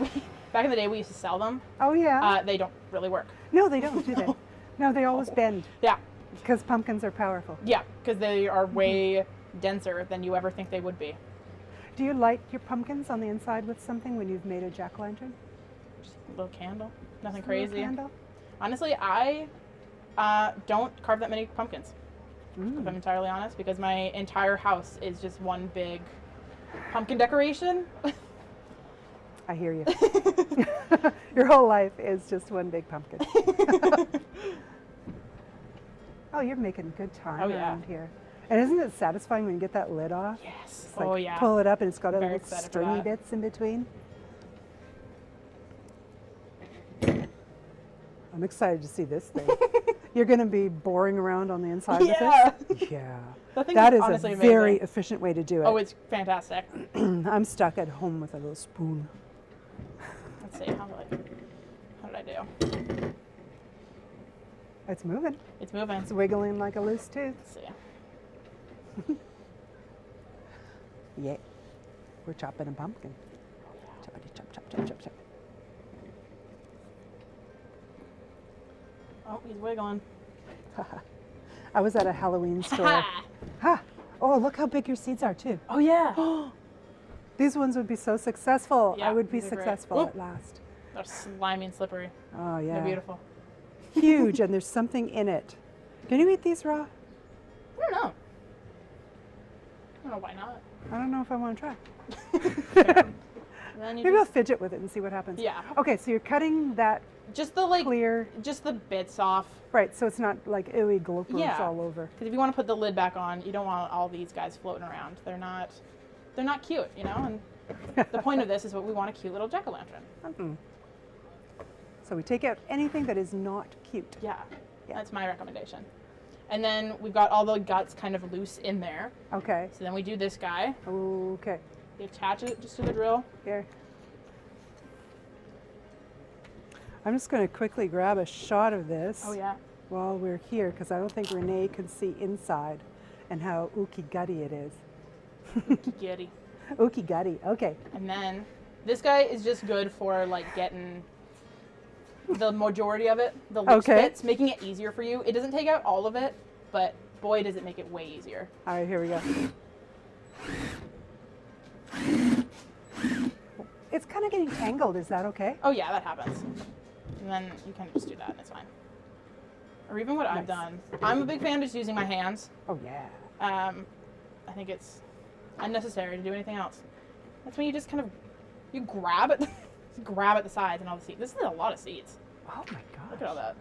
back in the day we used to sell them. Oh, yeah. They don't really work. No, they don't, do they? No, they always bend Yeah, because pumpkins are powerful. yeah, because they are way denser than you ever think they would be. Do you light your pumpkins on the inside with something when you've made a jack-o'-lantern? Just a little candle, nothing Just a little crazy. candle? Honestly, I don't carve that many pumpkins, if I'm entirely honest, because my entire house is just one big pumpkin decoration. I hear you. Your whole life is just one big pumpkin. Oh, you're making good time Oh, yeah. around here. And isn't it satisfying when you get that lid off? Yes. It's like Oh yeah. pull it up and it's got a Very little excited for stringy that. bits in between. I'm excited to see this thing. You're going to be boring around on the inside Yeah. with this? Yeah. That thing That is is honestly a very amazing. efficient way to do it. Oh, it's fantastic. I'm stuck at home with a little spoon. Let's see. How did I do? It's moving. It's moving. It's wiggling like a loose tooth. Let's see. Yeah. We're chopping a pumpkin. Choppity chop, chop, chop, chop, chop. Oh, he's wiggling. I was at a Halloween store. Ha! Oh, look how big your seeds are too. Oh yeah. These ones would be so successful. Yeah, I would be these are great. successful Oop. at last. They're slimy and slippery. Oh yeah. They're beautiful. Huge, and there's something in it. Can you eat these raw? I don't know. I don't know why not. I don't know if I want to try. And then you Maybe I'll just, fidget with it and see what happens. Yeah. Okay, so you're cutting that just the clear, just the bits off. right? So it's not like ooey gloopers Yeah. all over. Because if you want to put the lid back on, you don't want all these guys floating around. They're not cute, you know. And the point of this is what we want a cute little jack-o'-lantern. So we take out anything that is not cute. Yeah, Yeah. that's my recommendation. And then we've got all the guts kind of loose in there. Okay. So then we do this guy. Okay. We attach it just to the drill. Here. I'm just going to quickly grab a shot of this Oh yeah. while we're here because I don't think Renee can see inside and how ooky gutty it is. Giddy. Ooky gutty. Okay. And then this guy is just good for like getting the majority of it, the loose Okay. bits, making it easier for you. It doesn't take out all of it, but boy, does it make it way easier. All right, here we go. It's kind of getting tangled. Is that okay? Oh yeah, that happens. And then you kind of just do that and it's fine. Or even what I've Nice. done. I'm a big fan of just using my hands. Oh, yeah. I think it's unnecessary to do anything else. That's when you just kind of, you grab it, grab at the sides and all the seeds. This is a lot of seeds. Oh, my gosh. Look at all that.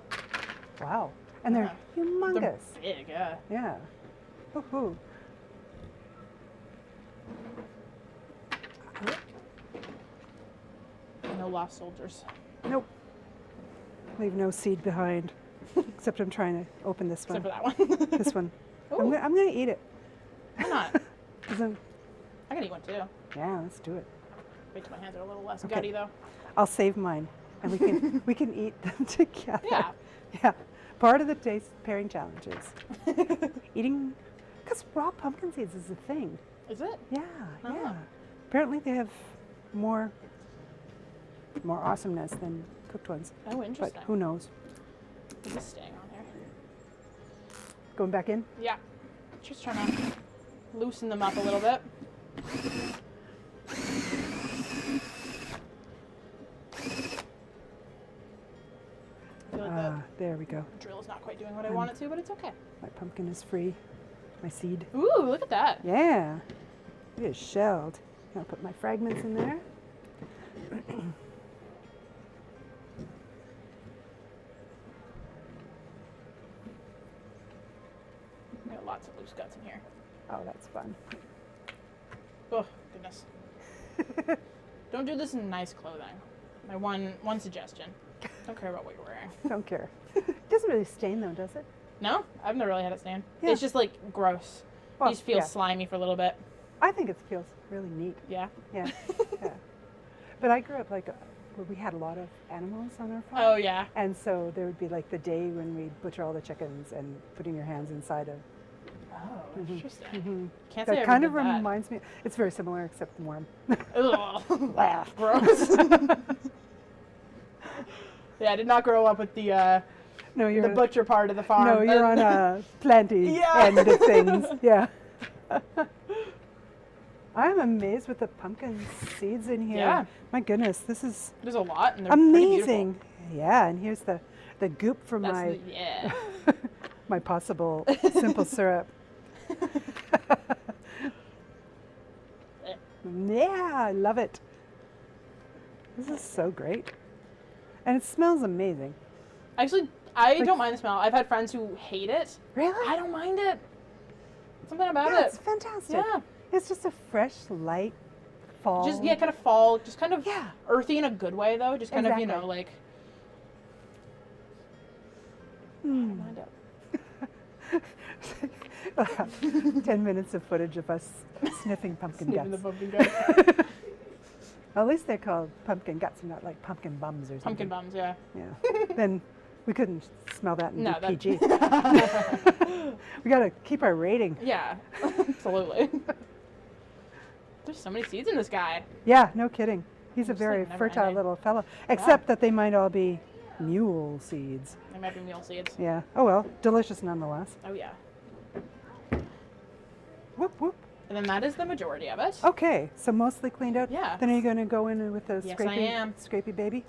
Wow. And they're Yeah. humongous. They're big, yeah. Yeah. Woohoo. No lost soldiers. Nope. Leave no seed behind. Except I'm trying to open this one. Except for that one. This one. Ooh. I'm gonna eat it. Why not? 'Cause I'm- I can eat one too. yeah, let's do it. Wait till my hands are a little less Okay. gutty though. I'll save mine, and we can eat them together. Yeah. Yeah. Part of the taste pairing challenge is eating, because raw pumpkin seeds is a thing. Is it? Yeah, Oh. yeah. Apparently they have more awesomeness than cooked ones. Oh, But interesting. who knows? Is this staying on here? Going back in? Yeah. Just trying to loosen them up a little bit. I feel like There we go. the drill is not quite doing what I want it to, but it's okay. My pumpkin is free. My seed. Ooh, look at that. Yeah. It is shelled. I'll put my fragments in there. I got lots of loose guts in here. Oh, that's fun. Oh, goodness. Don't do this in nice clothing. My one suggestion. Don't care about what you're wearing. Don't care. It doesn't really stain though, does it? No, I've never really had it stain. Yeah. It's just like gross. Well, You just feel yeah. slimy for a little bit. I think it feels really neat. Yeah. Yeah. Yeah. But I grew up like where we had a lot of animals on our farm. Oh yeah. And so there would be like the day when we'd butcher all the chickens and putting your hands inside of. Oh, interesting. Mm-hmm. Can't say I That ever kind of did that. reminds me. It's very similar except warm. Ugh. Laugh. Gross. Yeah, I did not grow up with the No, you're butcher part of the farm. no, you're on a planty Yeah. end of things. Yeah. I'm amazed with the pumpkin seeds in here. Yeah. My goodness, this is There's a lot, and they're pretty beautiful. amazing. Yeah, and here's the goop from That's my yeah. my possible simple syrup. Yeah, I love it. This is so great. And it smells amazing. Actually, I don't mind the smell. I've had friends who hate it. Really? I don't mind it. Something about Yeah, it. it's fantastic. Yeah. It's just a fresh, light fall. Just kind of fall, just kind of Yeah. earthy in a good way though. Just kind of, you know, Exactly. like. I Mm. don't mind it. 10 minutes of footage of us sniffing pumpkin Sniffing the guts. pumpkin guts. At least they're called pumpkin guts and not like pumpkin bums or something. Pumpkin bums, yeah. Yeah. Then we couldn't smell that and No, be that- PG. We got to keep our rating. Yeah, absolutely. There's so many seeds in this guy. Yeah, no kidding. He's a Just, very like, never fertile ending. little fellow. Except that they might all be mule seeds. They might be meal seeds. Yeah. Oh well, delicious nonetheless. Oh yeah. Whoop whoop. And then that is the majority of it. Okay, so mostly cleaned out. Yeah. Then are you going to go in with the Yes, scrapey, I am. scrapey baby?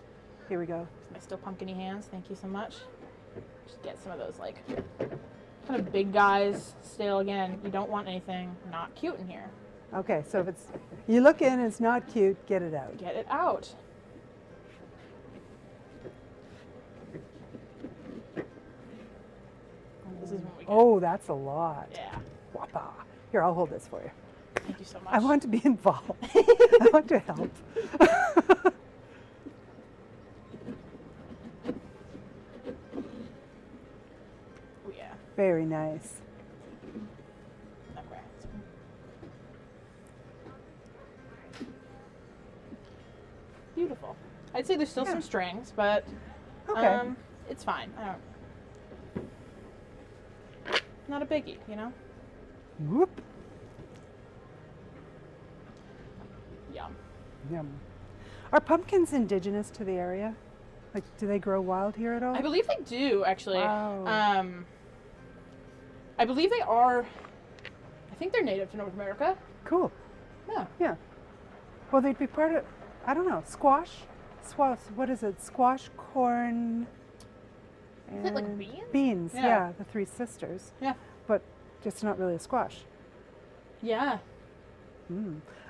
Here we go. My still pumpkin-y hands. Thank you so much. Just get some of those like kind of big guys still. Again, you don't want anything not cute in here. Okay, so if it's you look in, it's not cute, get it out. Get it out. This is what we get. Oh, that's a lot. Yeah. Whoppa. Here, I'll hold this for you. Thank you so much. I want to be involved. I want to help. Oh yeah. Very nice. Okay. Beautiful. I'd say there's still Yeah. some strings, but Okay. it's fine. I don't. Not a biggie, you know. Whoop. Yum. Yum. Are pumpkins indigenous to the area? Like, do they grow wild here at all? I believe they do actually. Wow. I believe they are. I think they're native to North America. Cool. Yeah. Yeah. Well, they'd be part of, I don't know, squash? What is it? Squash, corn, Is it like and beans? Beans, Yeah. yeah, the three sisters. Yeah. But just not really a squash. Yeah.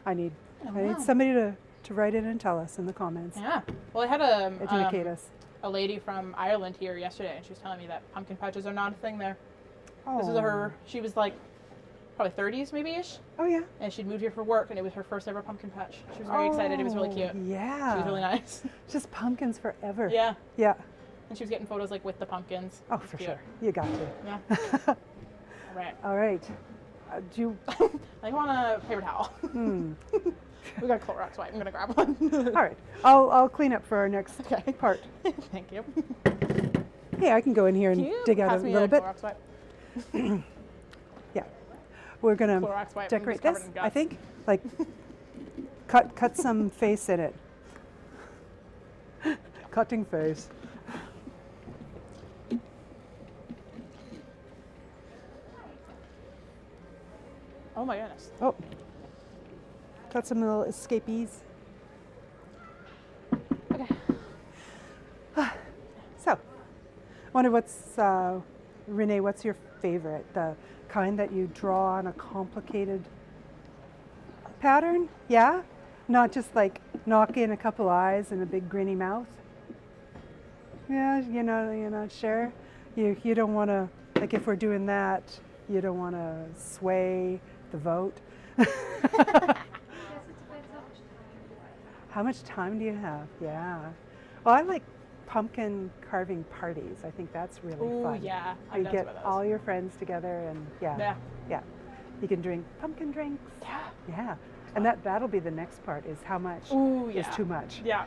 I need don't I need know. somebody to write in and tell us in the comments. Yeah. Well, I had a Educate us. a lady from Ireland here yesterday, and she was telling me that pumpkin patches are not a thing there. Oh. This is her. She was like, probably 30s maybe-ish. Oh, yeah. And she'd moved here for work, and it was her first ever pumpkin patch. She was very excited. It was really cute. Yeah. She was really nice. Just pumpkins forever. Yeah. Yeah. And she was getting photos like with the pumpkins. Oh, It was for cute. sure. You got to. Yeah. All right. All right. Do you... I want a paper towel. We got Clorox wipe. I'm gonna grab one. All right. I'll clean up for our next Okay. part. Thank you. Hey, I can go in here and Can you dig out pass a me little bit. Clorox wipe? Yeah. We're gonna Clorox wipe. I'm decorate just covered this. in I guts. think. Like, cut some face in it. Cutting face. Oh my goodness. Oh. Got some little escapees. Okay. So, wonder what's Renee? What's your favorite? The kind that you draw on a complicated pattern? Yeah, not just like knock in a couple eyes and a big grinny mouth. Yeah, you're not sure. You don't want to, like, if we're doing that, you don't want to sway the vote. How much time do you have? Yeah. Well, I like pumpkin carving parties. I think that's really Ooh, fun. yeah. You I've done get some of those. all your friends together and Yeah. yeah. You can drink pumpkin drinks. Yeah. Yeah. And that'll be the next part is how much Ooh, is yeah. too much. Yeah.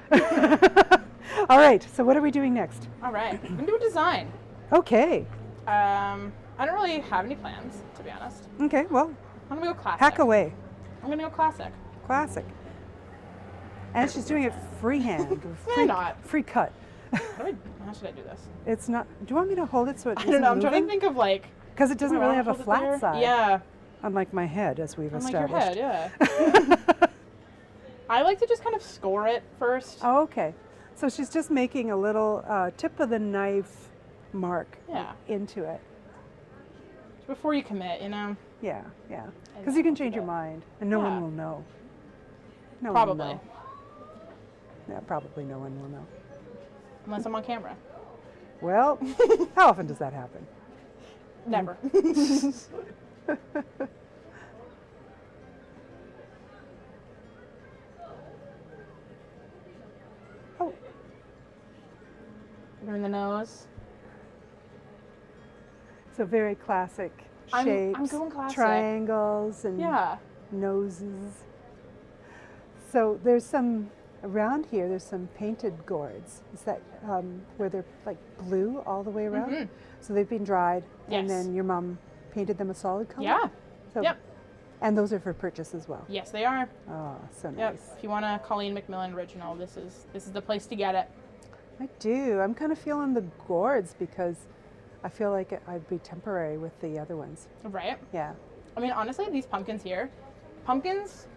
All right. So what are we doing next? All right. I'm gonna do a design. Okay. I don't really have any plans, to be honest. Okay. Well, I'm gonna go classic. hack away. I'm gonna go classic. Classic. And she's doing it freehand. Or Why free, not? Free cut. How should I do this? It's not. Do you want me to hold it so it I don't know. I'm trying to moving? think of like. Because it doesn't do I really have wanna a hold it flat there? side. Yeah. Unlike my head, as we've Unlike your established. head, yeah. I like to just kind of score it first. Oh, okay. So she's just making a little tip of the knife mark Yeah. into it. Before you commit, you know. Yeah, yeah. And Because you can then change your do mind, and no Yeah. one will know. No Probably. one will know. Yeah, probably no one will know. Unless I'm on camera. Well, how often does that happen? Never. Oh, Doing the nose. so very classic I'm shapes, going classic. triangles, and Yeah. noses. So there's some around here. There's some painted gourds. Is that where they're like blue all the way around? Mhm. So they've been dried, and Yes. then your mom painted them a solid color. Yeah. So, Yep. And those are for purchase as well. Yes, they are. Oh, so Yep. nice. If you want a Colleen McMillan original, this is the place to get it. I do. I'm kind of feeling the gourds because I feel like I'd be temporary with the other ones. Right. Yeah. I mean, honestly, these pumpkins here,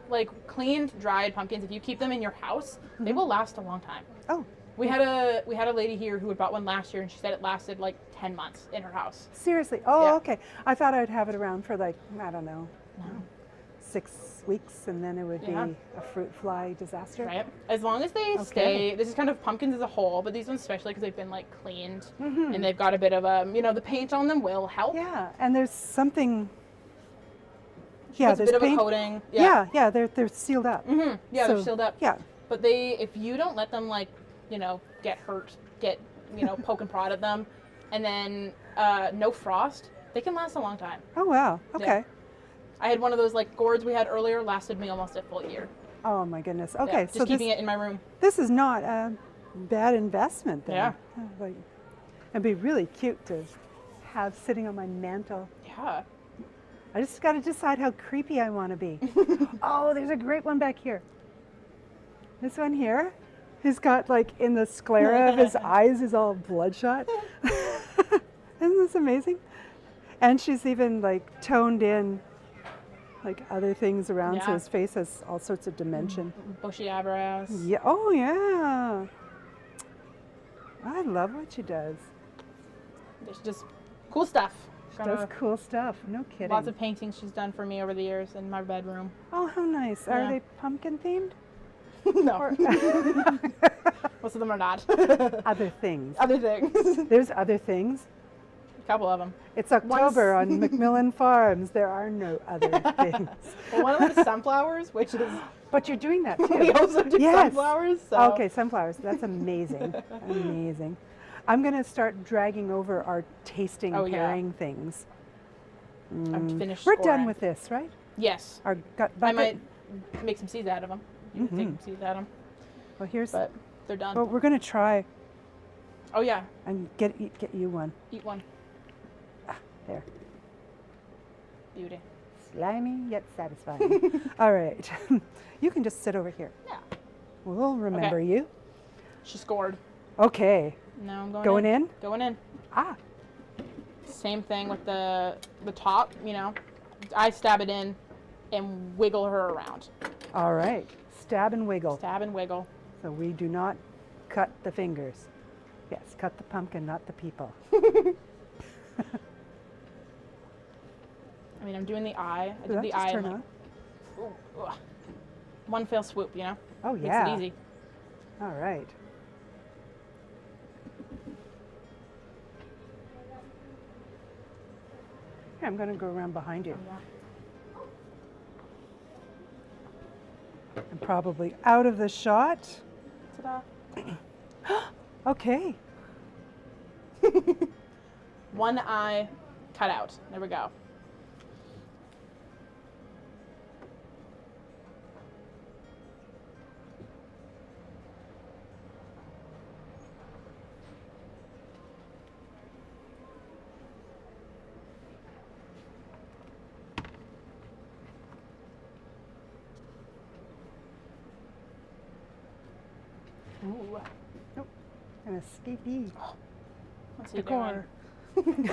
like cleaned, dried pumpkins, if you keep them in your house, they will last a long time. Oh, We had a lady here who had bought one last year, and she said it lasted like 10 months in her house. seriously? Oh, Yeah. okay. I thought I'd have it around for like, I don't know, 6 weeks, and then it would Yeah. be a fruit fly disaster. Right. As long as they Okay. stay, this is kind of pumpkins as a whole, but these ones especially because they've been like cleaned Mhm. and they've got a bit of the paint on them will help. Yeah, and there's something. She Yeah, puts a there's bit paint. of a coating. Yeah, they're sealed up. Mm-hmm. Yeah, they're So, sealed up. Yeah. But if you don't let them get hurt, poke and prod at them, and then no frost, they can last a long time. Oh wow. Okay. I had one of those like gourds we had earlier, lasted me almost a full year. Oh my goodness. Yeah, Okay, just so keeping it in my room. this is not a bad investment then. Yeah. Like, it'd be really cute to have sitting on my mantle. Yeah. I just got to decide how creepy I want to be. Oh, there's a great one back here. This one here. He's got like in the sclera of his eyes is all bloodshot. Isn't this amazing? And she's even like toned in like other things around so Yeah. his face has all sorts of dimension. Bushy eyebrows. Yeah. Oh yeah. I love what she does. It's just cool stuff. She Got does a- cool stuff. No kidding. Lots of paintings she's done for me over the years in my bedroom. Oh, how nice. Are Yeah. they pumpkin themed? No. Or Most of them are not. other things? Other things. There's other things. couple of them. It's October on McMillan Farms. There are no other things. Well, one of them is sunflowers, which is But you're doing that too. we also do Yes. sunflowers. So. Okay, sunflowers. That's amazing. Amazing. I'm going to start dragging over our tasting Oh, yeah. pairing things. I'm finished. We're done scoring. with this, right? Yes. Our gut I bucket. might make some seeds out of them. You can take some seeds out of them, Well, here's. but they're done. Well, we're going to try Oh yeah, and get you one. eat one. There. Beauty. Slimy yet satisfying. All right. You can just sit over here. Yeah. We'll remember Okay. you. She scored. Okay. Now I'm Going in? Going in. Ah. Same thing with the top. You know, I stab it in and wiggle her around. All right. Stab and wiggle. Stab and wiggle. So we do not cut the fingers. Yes, cut the pumpkin, not the people. I mean, I'm doing the eye. I Did that did the just eye. turn and on? ooh, ugh. One fell swoop. You know. Oh, yeah. Makes it easy. All right. Here, I'm going to go around behind you. I'm probably out of the shot. Ta-da. Okay. One eye cut out. There we go. Ooh. Nope. An escapee. What's he Decor. doing?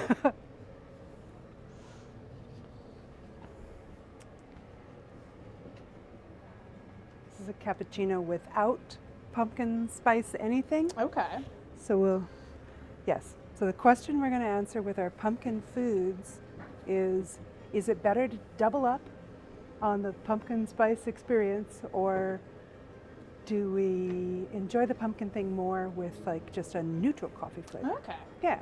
This is a cappuccino without pumpkin spice anything. Okay. So yes. So the question we're going to answer with our pumpkin foods is it better to double up on the pumpkin spice experience, or do we enjoy the pumpkin thing more with like just a neutral coffee flavor? Okay. Yeah.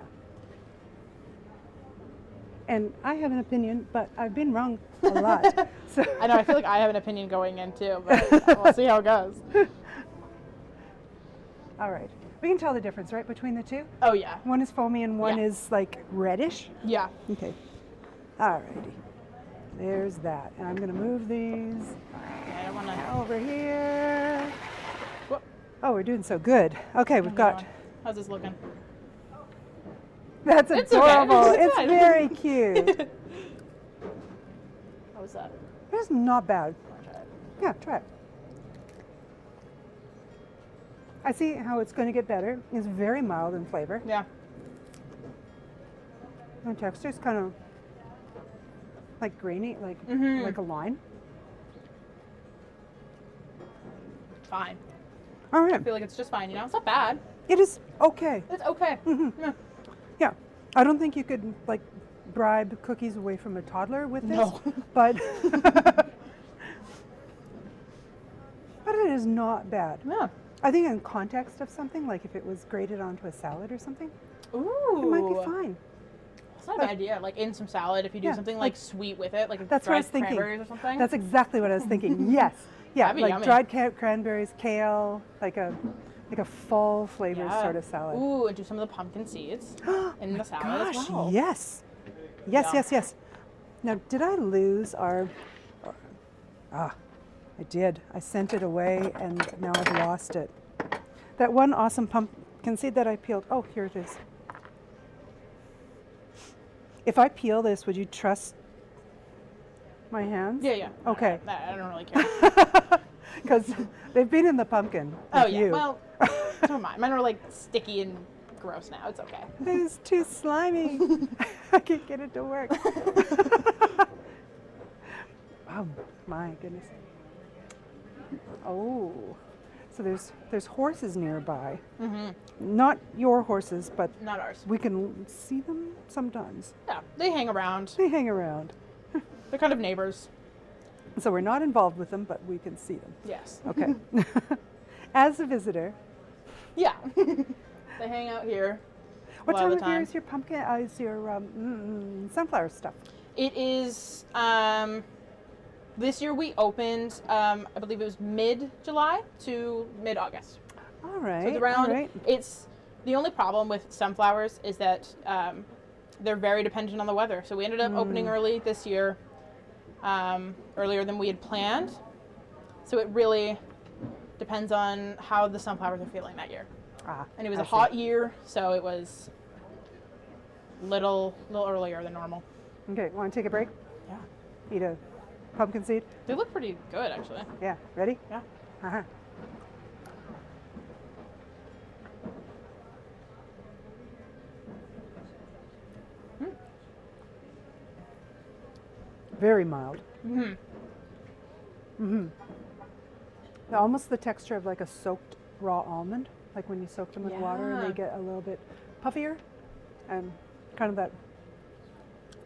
And I have an opinion, but I've been wrong a lot. So I know. I feel like I have an opinion going in too, but we'll see how it goes. all right. We can tell the difference, right, between the two? Oh yeah. One is foamy and one Yeah. is like reddish. Yeah. Okay. All righty. There's that. And I'm going to move these I don't want to. over here. Whoop. Oh, we're doing so good. Okay, we've got. How's this looking? That's It's okay. adorable. It's It's fine. very cute. How was that? It's not bad. Wanna try it? Yeah, try it. I see how it's going to get better. It's very mild in flavor. Yeah. The texture is kind of like grainy, like a line. Fine. All I right. feel like it's just fine. You know, it's not bad. It is okay. It's okay. Yeah. Yeah. I don't think you could like bribe cookies away from a toddler with this. No. But but it is not bad. Yeah. I think in context of something, like if it was grated onto a salad or something, Ooh. it might be fine. It's not a bad idea. Like in some salad, if you do Yeah, something like- like sweet with it, like That's what I dried was thinking. cranberries or something. That's exactly what I was thinking. Yes. Yeah, That'd be like yummy. dried cranberries, kale, like a fall flavor Yeah. sort of salad. Ooh, and do some of the pumpkin seeds in the salad Gosh, as well. yes. Yes, Yeah. yes, yes. Now, did I lose our... I did. I sent it away and now I've lost it. That one awesome pumpkin seed that I peeled. Oh, here it is. If I peel this, would you trust my hands? Yeah, yeah. Okay. I don't really care. Because they've been in the pumpkin. Oh with yeah. you. Well, never mind. Mine are like sticky and gross now. It's okay. It's too slimy. I can't get it to work. Oh my goodness. Oh, so there's horses nearby. Mm-hmm. Not your horses, but Not ours. we can see them sometimes. Yeah, they hang around. They hang around. They're kind of neighbors. So we're not involved with them, but we can see them. Yes. Okay. As a visitor, Yeah. They hang out here. What a lot time of of the year time. is your pumpkin? Is your sunflower stuff? It is, this year we opened, I believe it was mid-July to mid-August. All right. So it's around, all right. it's, the only problem with sunflowers is that they're very dependent on the weather. So we ended up opening early this year, earlier than we had planned. So it really depends on how the sunflowers are feeling that year. And it was I a see. hot year, so it was little earlier than normal. Okay, want to take a break? Yeah. Eat a pumpkin seed? They look pretty good, actually. Yeah, ready? Yeah. Uh-huh. Very mild. Almost the texture of like a soaked raw almond, like when you soak them in water and Yeah. they get a little bit puffier, and kind of that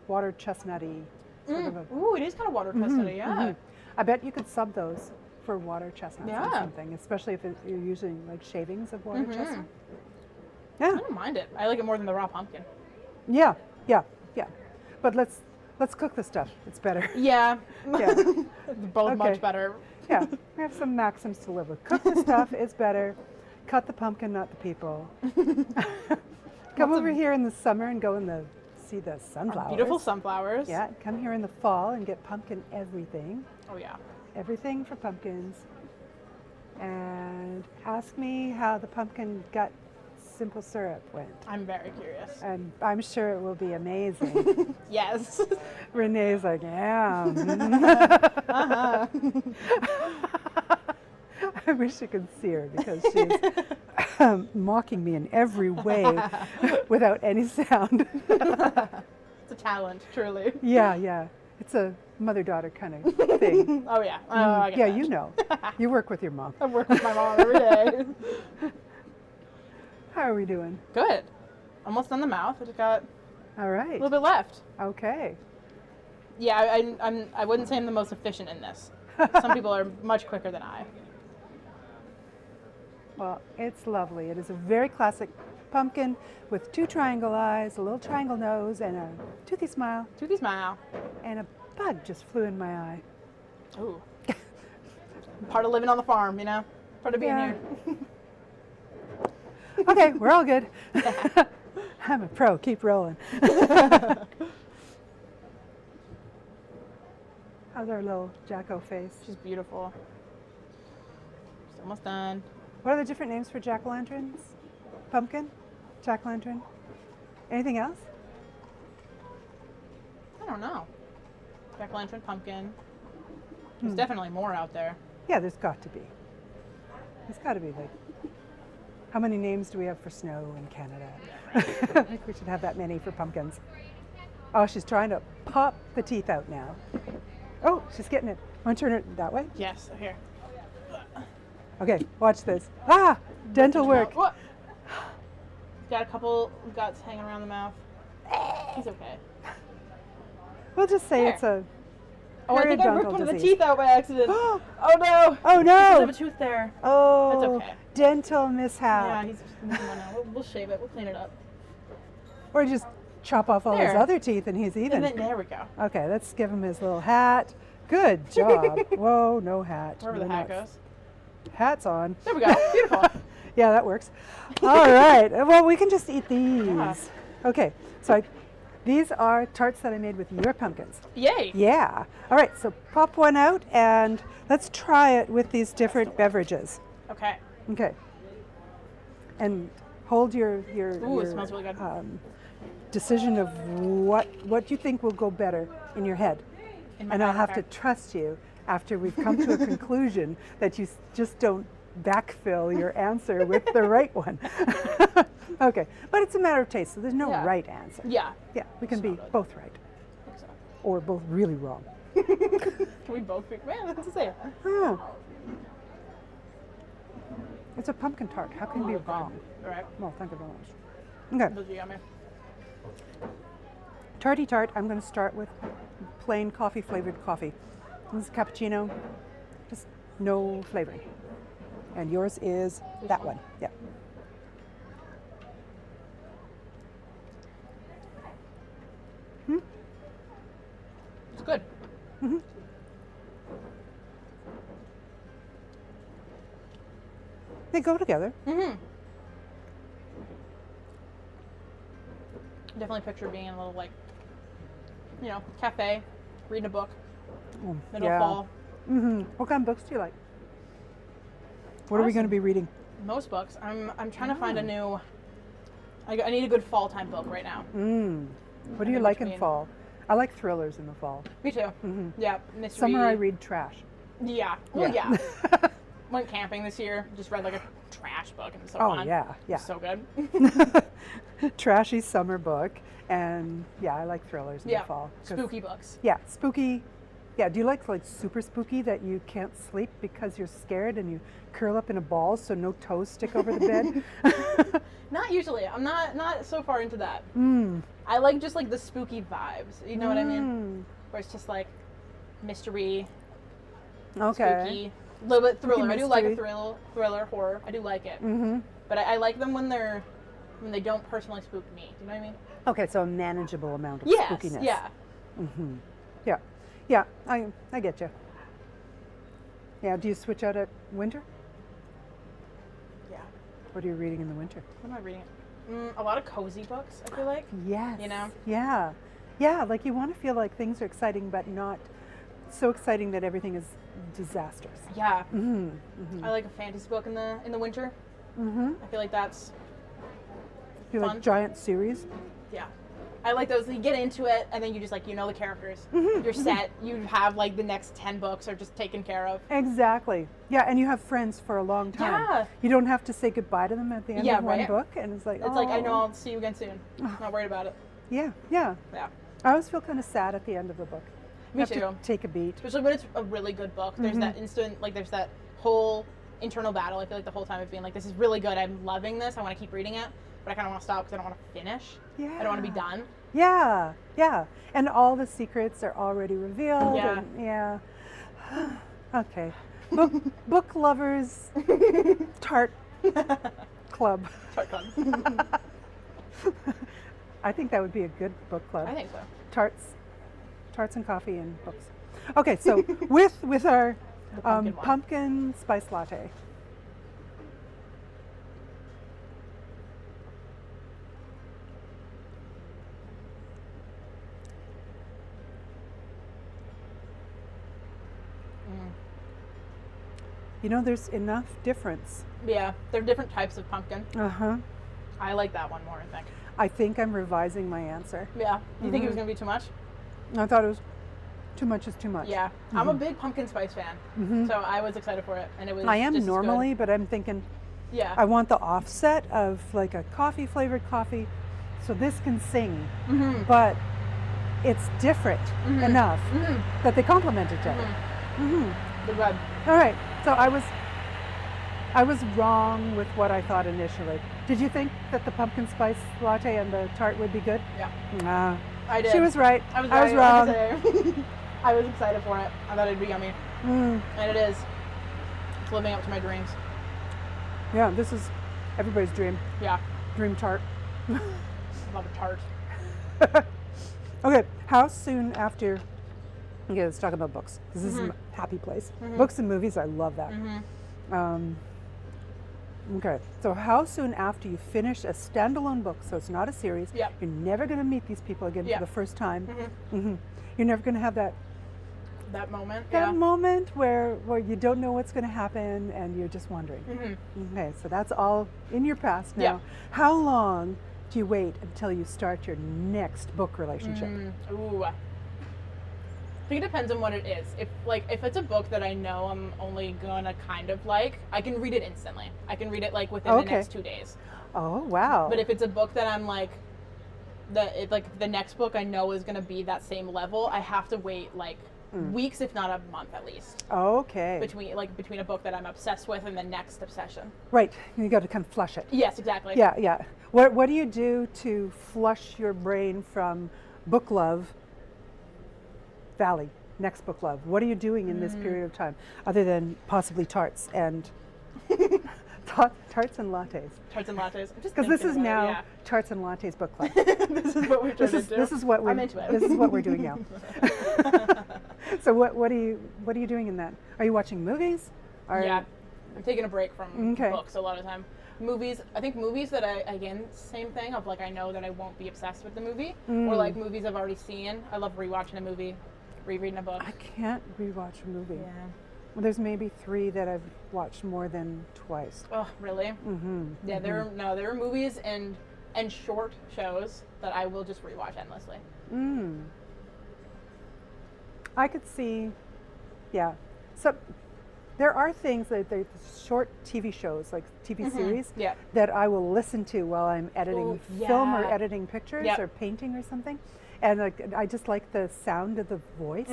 water chestnutty sort of a. Ooh, it is kind of water chestnutty, yeah. I bet you could sub those for water chestnuts or Yeah. something, especially if you're using like shavings of water chestnut. I Yeah, don't mind it. I like it more than the raw pumpkin. yeah, yeah, yeah. But let's cook the stuff. It's better. Yeah. Yeah. Both Okay. much better. Yeah, we have some maxims to live with. Cook the stuff, it's better. Cut the pumpkin, not the people. Come over here in the summer and go in the see the sunflowers. Beautiful sunflowers. Yeah, come here in the fall and get pumpkin everything. Oh, yeah. Everything for pumpkins. And ask me how the pumpkin gut simple syrup went. I'm very curious. And I'm sure it will be amazing. Yes. Renee's like, yeah. I wish you could see her because she's mocking me in every way without any sound. It's a talent, truly. Yeah, yeah. It's a mother-daughter kind of thing. Oh, yeah. I get Yeah, that. you know. You work with your mom. I work with my mom every day. How are we doing? Good. Almost done the mouth. I just got All a right. little bit left. Okay. Yeah, I wouldn't say I'm the most efficient in this. Some people are much quicker than I. Well, it's lovely. It is a very classic pumpkin with two triangle eyes, a little triangle nose, and a toothy smile. Toothy smile. And a bug just flew in my eye. Ooh. Part of living on the farm, you know? Part of being Yeah. here. Okay, we're all good. I'm a pro. Keep rolling. How's our little Jacko face? She's beautiful. She's almost done. What are the different names for jack-o'-lanterns? Pumpkin? Jack-o'-lantern? Anything else? I don't know. Jack-o'-lantern, pumpkin. There's definitely more out there. Yeah, there's got to be. There's got to be like, how many names do we have for snow in Canada? I think we should have that many for pumpkins. Oh, she's trying to pop the teeth out now. Oh, she's getting it. Want to turn it that way? Yes, here. Okay, watch this. Ah, dental work. What? Got a couple guts hanging around the mouth. He's okay. We'll just say There. it's a Oh, I think I ripped periodontal one of the disease. teeth out by accident. Oh no! Oh There's a no! tooth there. Oh, That's okay. dental Yeah, mishap. he's just missing one now. We'll shave it. We'll clean it up. Or just chop off all his There. other teeth and he's even. And then there we go. Okay, let's give him his little hat. Good job. Whoa, no hat. Wherever the No hat nuts. goes. Hat's on. There we go. Beautiful. Yeah, that works. All right. Well, we can just eat these. Yeah. Okay. So these are tarts that I made with your pumpkins. Yay. Yeah. All right. So pop one out and let's try it with these different beverages. Okay. Okay. And hold your Ooh, it smells really good. decision of what you think will go better in your head. In my And I'll head, have okay. to trust you after we've come to a conclusion that you just don't backfill your answer with the right one. Okay, but it's a matter of taste, so there's no Yeah. right answer. Yeah. Yeah, we can be Solid. both right or both really wrong. Can we both be? Man, that's the same. Oh. It's a pumpkin tart. How can it be wrong? All right. Well, thank you very much. Okay, Those are yummy. tarty tart. I'm going to start with plain coffee flavored coffee. This is cappuccino, just no flavoring. And yours is that one. Yeah. They go together. Definitely picture being in a little, like, you know, cafe, reading a book, middle yeah. of fall. What kind of books do you like? What are we going to be reading? Most books. I'm trying to find a new. I need a good fall time book right now. What do you like in fall? I like thrillers in the fall. Me too. Yeah, mystery. Summer I read trash. Yeah. Well, yeah. Went camping this year. Just read like a trash book and it was so fun. Yeah. It was so good. Trashy summer book, and yeah, I like thrillers in the fall. Spooky books. Yeah, spooky. Yeah, do you like super spooky that you can't sleep because you're scared and you curl up in a ball so no toes stick over the bed? Not usually. I'm not so far into that. I like just like the spooky vibes. You know what I mean? Where it's just like mystery, spooky, a little bit thriller. I do like a thriller horror. I do like it. But I like them when they don't personally spook me. Do you know what I mean? Okay, so a manageable amount of Yes, spookiness. yeah. Yeah, I get you. Yeah, do you switch out at winter? Yeah. What are you reading in the winter? What am I reading? A lot of cozy books, I feel like. Yes. You know? Yeah. Yeah, like you want to feel like things are exciting, but not so exciting that everything is disastrous. Yeah. I like a fantasy book in the winter. I feel like that's You fun. like giant series? Yeah. I like those. You get into it, and then you just like, you know the characters. You're set. You have like the next 10 books are just taken care of. Exactly. Yeah, and you have friends for a long time. Yeah. You don't have to say goodbye to them at the end of one book, and it's like, It's like, I know I'll see you again soon. Not worried about it. Yeah. Yeah. I always feel kind of sad at the end of a book. Me have too. to take a beat. Especially when it's a really good book. There's that instant, like there's that whole internal battle. I feel like the whole time of being like, this is really good. I'm loving this. I want to keep reading it, but I kind of want to stop because I don't want to finish. Yeah. I don't want to be done. Yeah. And all the secrets are already revealed. Yeah. And, okay. Book lovers tart club. Tart club. I think that would be a good book club. I think so. Tarts and coffee and books. Okay, so with our pumpkin one. pumpkin spice latte. You know, there's enough difference. Yeah, there are different types of pumpkin. I like that one more, I think. I think I'm revising my answer. Yeah. Do you think it was going to be too much? I thought it was too much is too much. Yeah. I'm a big pumpkin spice fan. So I was excited for it, and it was I am just as normally, good. but I'm thinking Yeah. I want the offset of like a coffee flavored coffee, so this can sing, but it's different enough that they complement each other. Good vibe. All right, so I was wrong with what I thought initially. Did you think that the pumpkin spice latte and the tart would be good? Yeah. I did. She was right. I was wrong. I was excited for it. I thought it'd be yummy. And it is. It's living up to my dreams. Yeah, this is everybody's dream. Yeah. Dream tart. I love a tart. Okay, how soon after? Okay, let's talk about books. This is a happy place. Books and movies, I love that. Okay, so how soon after you finish a standalone book, so it's not a series, Yep. you're never going to meet these people again Yep. for the first time. You're never going to have that That moment. moment where you don't know what's going to happen and you're just wondering. Okay, so that's all in your past now. Yeah. How long do you wait until you start your next book relationship? Ooh. I think it depends on what it is. If it's a book that I know I'm only gonna kind of like, I can read it instantly. I can read it like within the next 2 days. Oh, wow. But if it's a book that I'm like, the next book I know is gonna be that same level, I have to wait like weeks, if not a month at least, Okay. between a book that I'm obsessed with and the next obsession. Right. You got to kind of flush it. Yes, exactly. Yeah. What do you do to flush your brain from book love valley, next book love? What are you doing in this period of time other than possibly tarts and tarts and lattes? Tarts and lattes. Because this is now tarts and lattes book club. This is what we're trying to do. This is what we're I'm into it. This is what we're doing now. So what are you doing in that? Are you watching movies? Yeah, I'm taking a break from Okay. books a lot of time. Movies, I think movies that again, same thing of like I know that I won't be obsessed with the movie, or like movies I've already seen. I love rewatching a movie, rereading a book. I can't rewatch a movie. Yeah. Well, there's maybe 3 that I've watched more than twice. Oh, really? Mm-hmm. Yeah, there are movies and short shows that I will just rewatch endlessly. I could see, yeah. So there are things that they're short TV shows, like TV series, Yeah. that I will listen to while I'm editing film or yeah. editing pictures Yep. or painting or something. And like, I just like the sound of the voice.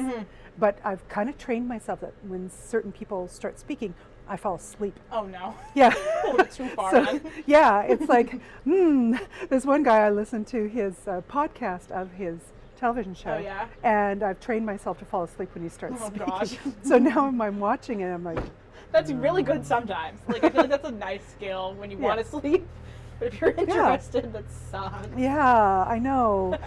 But I've kind of trained myself that when certain people start speaking, I fall asleep. Oh no. Yeah. Oh, it's too far So, then. yeah, it's like, there's one guy I listened to his podcast of his television show. Oh, yeah? And I've trained myself to fall asleep when he starts Oh, speaking. gosh. So now when I'm watching it, I'm like, That's really good sometimes. Like I feel like that's a nice skill when you want to sleep. But if you're interested, that sucks. yeah, I know,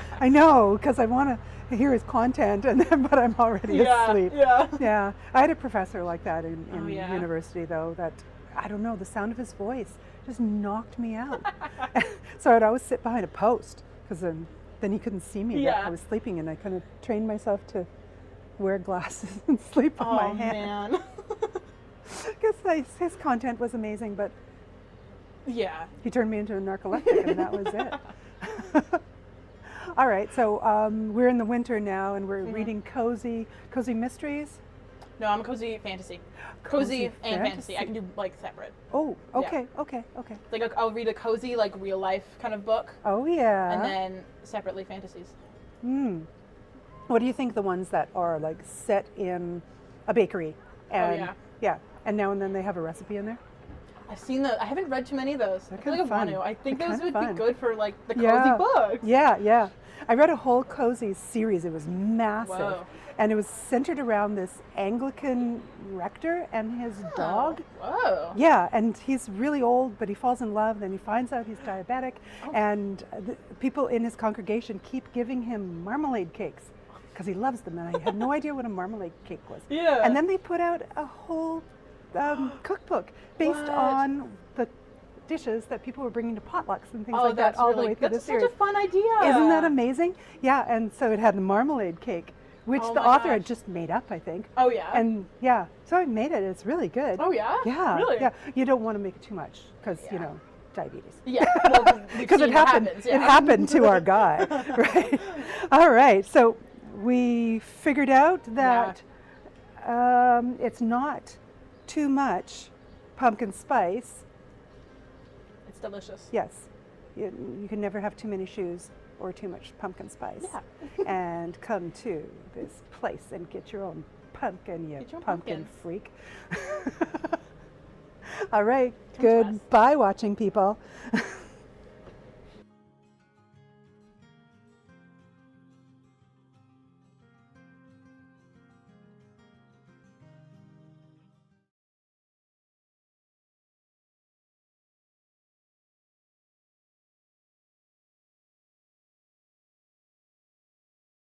because I want to hear his content, and then but I'm already asleep. Yeah. Yeah, I had a professor like that in yeah. university, though, that, I don't know, the sound of his voice just knocked me out. So I'd always sit behind a post, because then he couldn't see me. Yeah. I was sleeping, and I kind of trained myself to wear glasses and sleep with my hand. Man. Because his content was amazing, but Yeah. he turned me into a narcoleptic, and that was it. All right, so we're in the winter now, and we're reading cozy mysteries. No, I'm a cozy fantasy. Cozy and fantasy. I can do like separate. Oh, okay, okay. Like I'll read a cozy like real life kind of book, Oh yeah. and then separately fantasies. What do you think the ones that are like set in a bakery? And, yeah. and now and then they have a recipe in there? I've seen those. I haven't read too many of those. I feel like I want to. I think They're those would kinda be fun. good for like the cozy books. Yeah. I read a whole cozy series. It was massive. Whoa. And it was centered around this Anglican rector and his dog. Whoa. Yeah, and he's really old, but he falls in love, then he finds out he's diabetic, and the people in his congregation keep giving him marmalade cakes because he loves them, and I had no idea what a marmalade cake was. Yeah. And then they put out a whole cookbook based What? on the dishes that people were bringing to potlucks and things Oh, like that that's all really, the way through the that's series. such a fun idea. Isn't that amazing? Yeah, and so it had a marmalade cake, which Oh the my author had gosh. just made up, I think. Oh yeah. And yeah, so I made it. It's really good. Oh yeah. Yeah. Really? Yeah. You don't want to make it too much because you Yeah. know, diabetes. Yeah. Well, Because it happened. Happens, It happened to our guy. Right. All right. So we figured out that it's not too much pumpkin spice. It's delicious. Yes. You can never have too many shoes or too much pumpkin spice. Yeah. And come to this place and get your own pumpkin, you Get your own pumpkin pumpkins. freak. All right. Come to us. Goodbye, watching people.